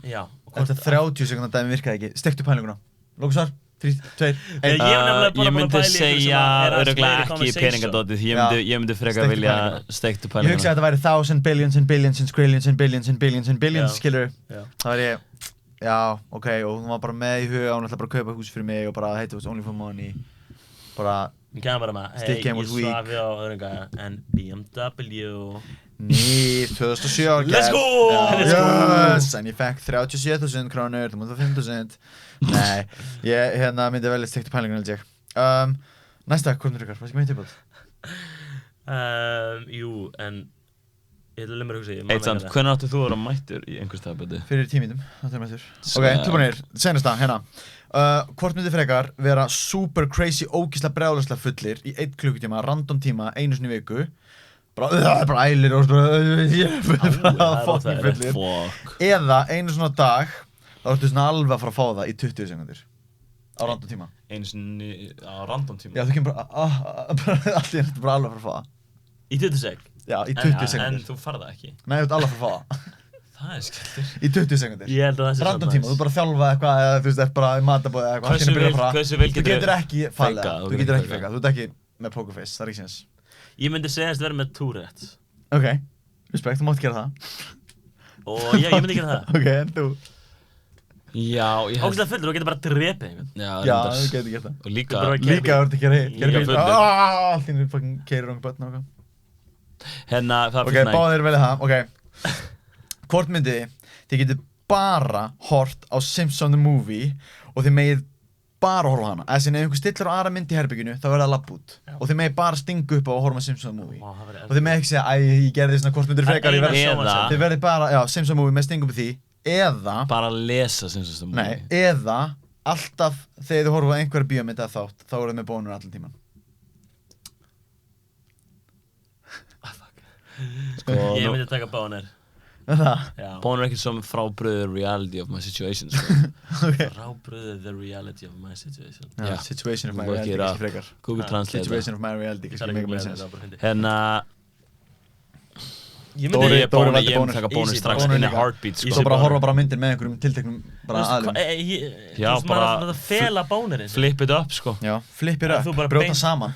Já. Þetta 30 sekundar dæmi virkaði ekki, steiktu pælinguna. Lókusvar? 3, 2, 1. Ég myndi segja örugglega ekki peningadótið, ég myndi frekar vilja steiktu pælinguna. Ég hugsa að þetta væri 1000 billions and billions and trillions and billions and billions and billions, skilur. Það var ég, já, ok, og hún var bara með í huga, hún ætlaði bara að kaupa hús fyrir mig og bara, hey, it was only for money. Bara, stick game was weak. Ég svafi á öðrunga, en BMW. Nýr, 2007 ár Let's go! Yes, en ég fekk 37.000 krónur, þú múið það 5.000. Nei, ég myndi velja steiktu pælingun, held ég. Næsta, hvort myndir ykkar, hvað skal mér tilbúið? Jú, en ég ætla að lemur að hugsa Eitt samt, hvernig áttu þú að vera mættur í einhvers staðabötu? Fyrir 10 mínútum, það er mættur. Ok, tilbúinir, senasta, hérna. Hvort myndir frekar vera super crazy, ógeðslega brjálæðislega fullir í 1 klukkutíma, random tíma, einu sinni í viku, bara ælir og bara fucking fullir, eða einu svona dag, þá ertu svona alveg að fara að fá það í 20 sekundir á random tíma. Einu sinni á random tíma? Já, þú kemur bara allt í enn, bara alveg að fara að fá það. Í 20 sek? Já, í 20 sekundir. En þú farð það ekki? Nei, þú ert alveg að fara að fá það. Það er skellur. Í 20 sekundir. Ég held að það sé random tíma, þú bara þjálfa eitthvað eða þú veist, ert bara í matabóð eða eitthvað. Hversu vel getur ekki fallið, þú getur ekki feikað, þú ert ekki með pokerface, það er ekki séns. Ég myndi segjast vera með Tourette. Ok, respekt, þú mátt gera það. Og já, ég myndi gera það. Ok, en þú? Já, ég held... Ógeðslega fullur, þú getur bara drepið einhvern. Já, þú getur gert það. Og líka þú ert að gera fullur. Allt inni fucking keirir rong börn og eitthvað. Hérna, það er ok, báðir velja það, ok. Hvort myndið þið getur bara hort á Simpsons the Movie og þið megið bara horfa á hana. Ef einhver stillar á aðra mynd í herbygginu, þá verður það lapp út. Og þið megið bara stinga upp á að horfa á Simpsons the Movie. Og þið megið ekki segja, ég gerði svona hvort myndir frekar, þið verðið bara, já, Simpsons the Movie með stinga upp í því, eða... Bara lesa Simpsons the Movie. Nei, eða alltaf þegar þið horfa á einhverja bíómynd eða þátt, þá eru þið með bónur allan tíman. Ég myndi taka bónur. Bónur er ekki som frábröður reality of my situation, sko. Frábröður the reality of my situation. Já, situation of my reality, kannski frekar. Google Translate. Situation of my reality, kannski mega meira sens. Hérna... Ég myndi taka bónur strax in a heartbeat, sko. Svo bara horfa bara myndir með einhverjum tilteknum aðlum. Já, bara fela bónurinn. Flip it up, sko. Já, flip it up, brjóta saman.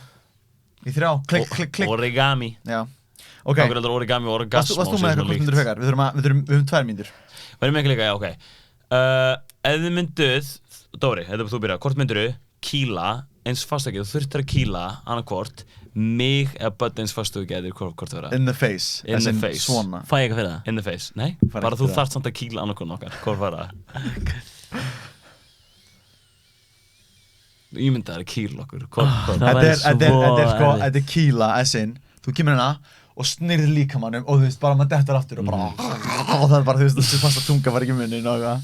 Í 3, klikk, klikk, klikk. Origami. Já. Ok. Það er origami og orgasmo. Varst þú með eitthvað hvort myndir frekar? Við höfum 2 mínútur. Verðum ekki líka, já, ok. Ef þið mynduð, Dóri, þú byrjað, hvort myndirðu kýla eins fast ekki, þú þurftir að kýla annarkvort mig eða Bödd eins fast þú getur hvort vera. In the face. In the face. Svona. Fæ ég eitthvað fyrir það? In the face, nei, bara þú þarft samt að kýla annarkvort okkar, hvort vera. Ég myndi að það kýla okkur, Þetta er kýla, S-in. Þú kemur hérna og snirðir líkamannum og þú veist, bara maður dettur aftur og bara og það er bara, þú veist, þessi fasta tunga var ekki munnin og eitthvað.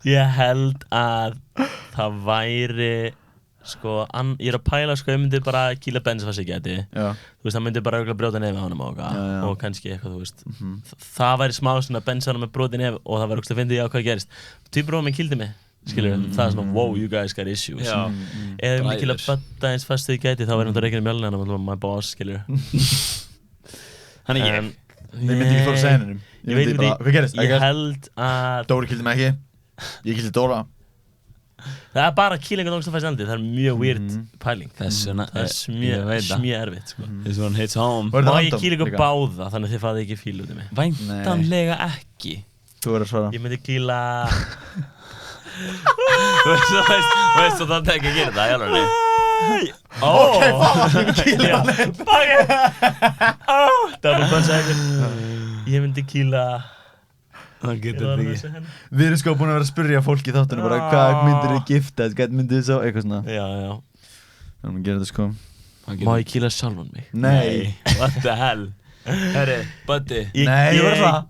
Ég held að það væri, sko, ég er að pæla, sko, ég myndi bara kýla Benz fast ég geti. Þú veist, það myndi bara auðvitað brjóta nefið á honum og kannski eitthvað, þú veist. Það væri smá svona Benz á honum með broti nefið og það væri ógst að fyndi á hvað gerist. Týpur minn kýldi mig. Skilur, það er svona, wow, you guys got issues. Ef ég myndi kýla Bödda eins fast þið gæti, þá verður það reikinu mjölna hann og my boss, skilur. Þannig ég myndi ekki fóra að segja hennum. Ég veit ekki, ég held að... Dóri kýldi mig ekki, ég kýldi Dóra. Það er bara kýlinga nógst að fæst andið, það er mjög weird pæling. Það er mjög erfitt, sko. This one hits home. Má ég kýlinga báða, þannig að þið fáið ekki fíl út í mig. Væntanlega ekki. Þú verður að svara. Ég myndi kýla... Þú veist þú það ekki að gera það, jálfurni? Ok, fuck, kýla hann. Double punch ekki. Ég myndi kýla... Það getur þetta ekki. Við erum sko búin að vera að spyrja fólki í þáttunum bara hvað myndir þið giftast, hvað myndir þið svo, eitthvað svona. Já. Þannig að gera þetta sko. Má ég kýla sjálfan mig? Nei. What the hell? Herri, Buddy. Nei, ég verður það.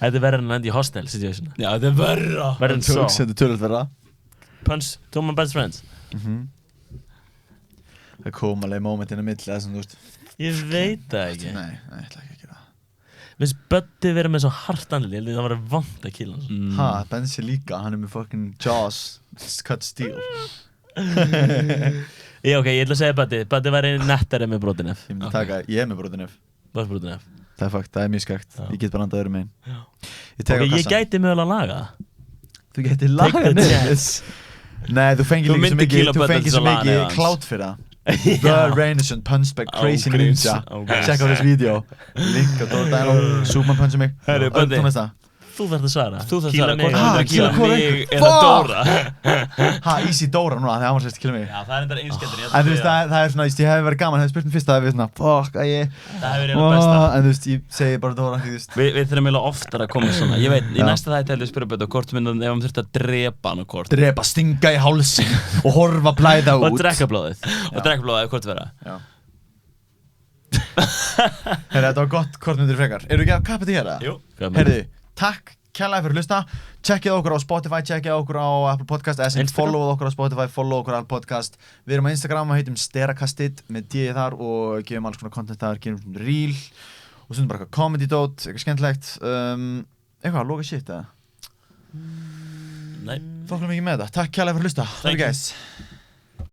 Þetta er verður en að enda í hostel situation. Já, þetta er verra. Verður en svo. Þetta er tölvöld verða. Punch, two of my best friends. Það kom alveg moment inn á milli þessum, þú veist. Ég veit það ekki. Nei, ég ætla ekki að gera það. Minnst Buddy verið með svo hart andlið, ég held að það var vant að kýla hans. Ha, Benzi líka, hann er með fucking Jaws, cut steel. Já, ok, ég ætla að segja Buddy. Buddy væri nettari með brotinef. Ég myndi taka, ég er með brotinef. Hvað er brotinef? Það er fakt, það er mjög skakt. Ég get bara andað öðrum megin. Ok, ég gæti mögulega að laga það. Þú gæti laga nefnis? Nei, þú fengir líka svo mikið clout fyrir það. The Renaissance Punchback Crazy Ninja. Check out this video. Link á Dóra Dænó. Superman puncha mig. Herru, Buddy. Þú veist það? Þú þarft að svara. Þú þarft að svara, hvort myndir að kýla mig eða Dóra? Ha, easy Dóra núna, þegar hann var sérst að kýla mig. Já, það er endar einskettur. En þú veist, það er svona, ég hefði verið gaman, hefði spurt mér fyrst að það hefði svona, fuck, að ég... Það hefur verið besta. En þú veist, ég segi bara Dóra, þú veist. Við þurfum eiginlega oftar að koma svona. Ég veit, í næsta þætti heldur við spyrja Buddy hvort myndum ef hann þurfti að drepa hann og hvort. Drepa, stinga í hálsin og horfa blæða út. Og drekka blóðið. Og drekka blóðið, hvort vera. Já. Herri, þetta var gott, hvort myndir frekar. Eru ekki að kappa þetta hér? Jú. Herri, takk kærlega fyrir að hlusta. Checkið okkur á Spotify, checkið okkur á Apple Podcast, followið okkur á Spotify, followið okkur á Apple Podcast. Við erum á Instagram og heitum Sterakastið með D þar og gefum alls konar content þar, gefum svona reel og svona bara eitthvað comedy dot, eitthvað skemmtilegt. Eitthvað, loka shit eða? Nei. Þokklum ekki með þetta. Takk kærlega fyrir að hlusta. Thank you guys.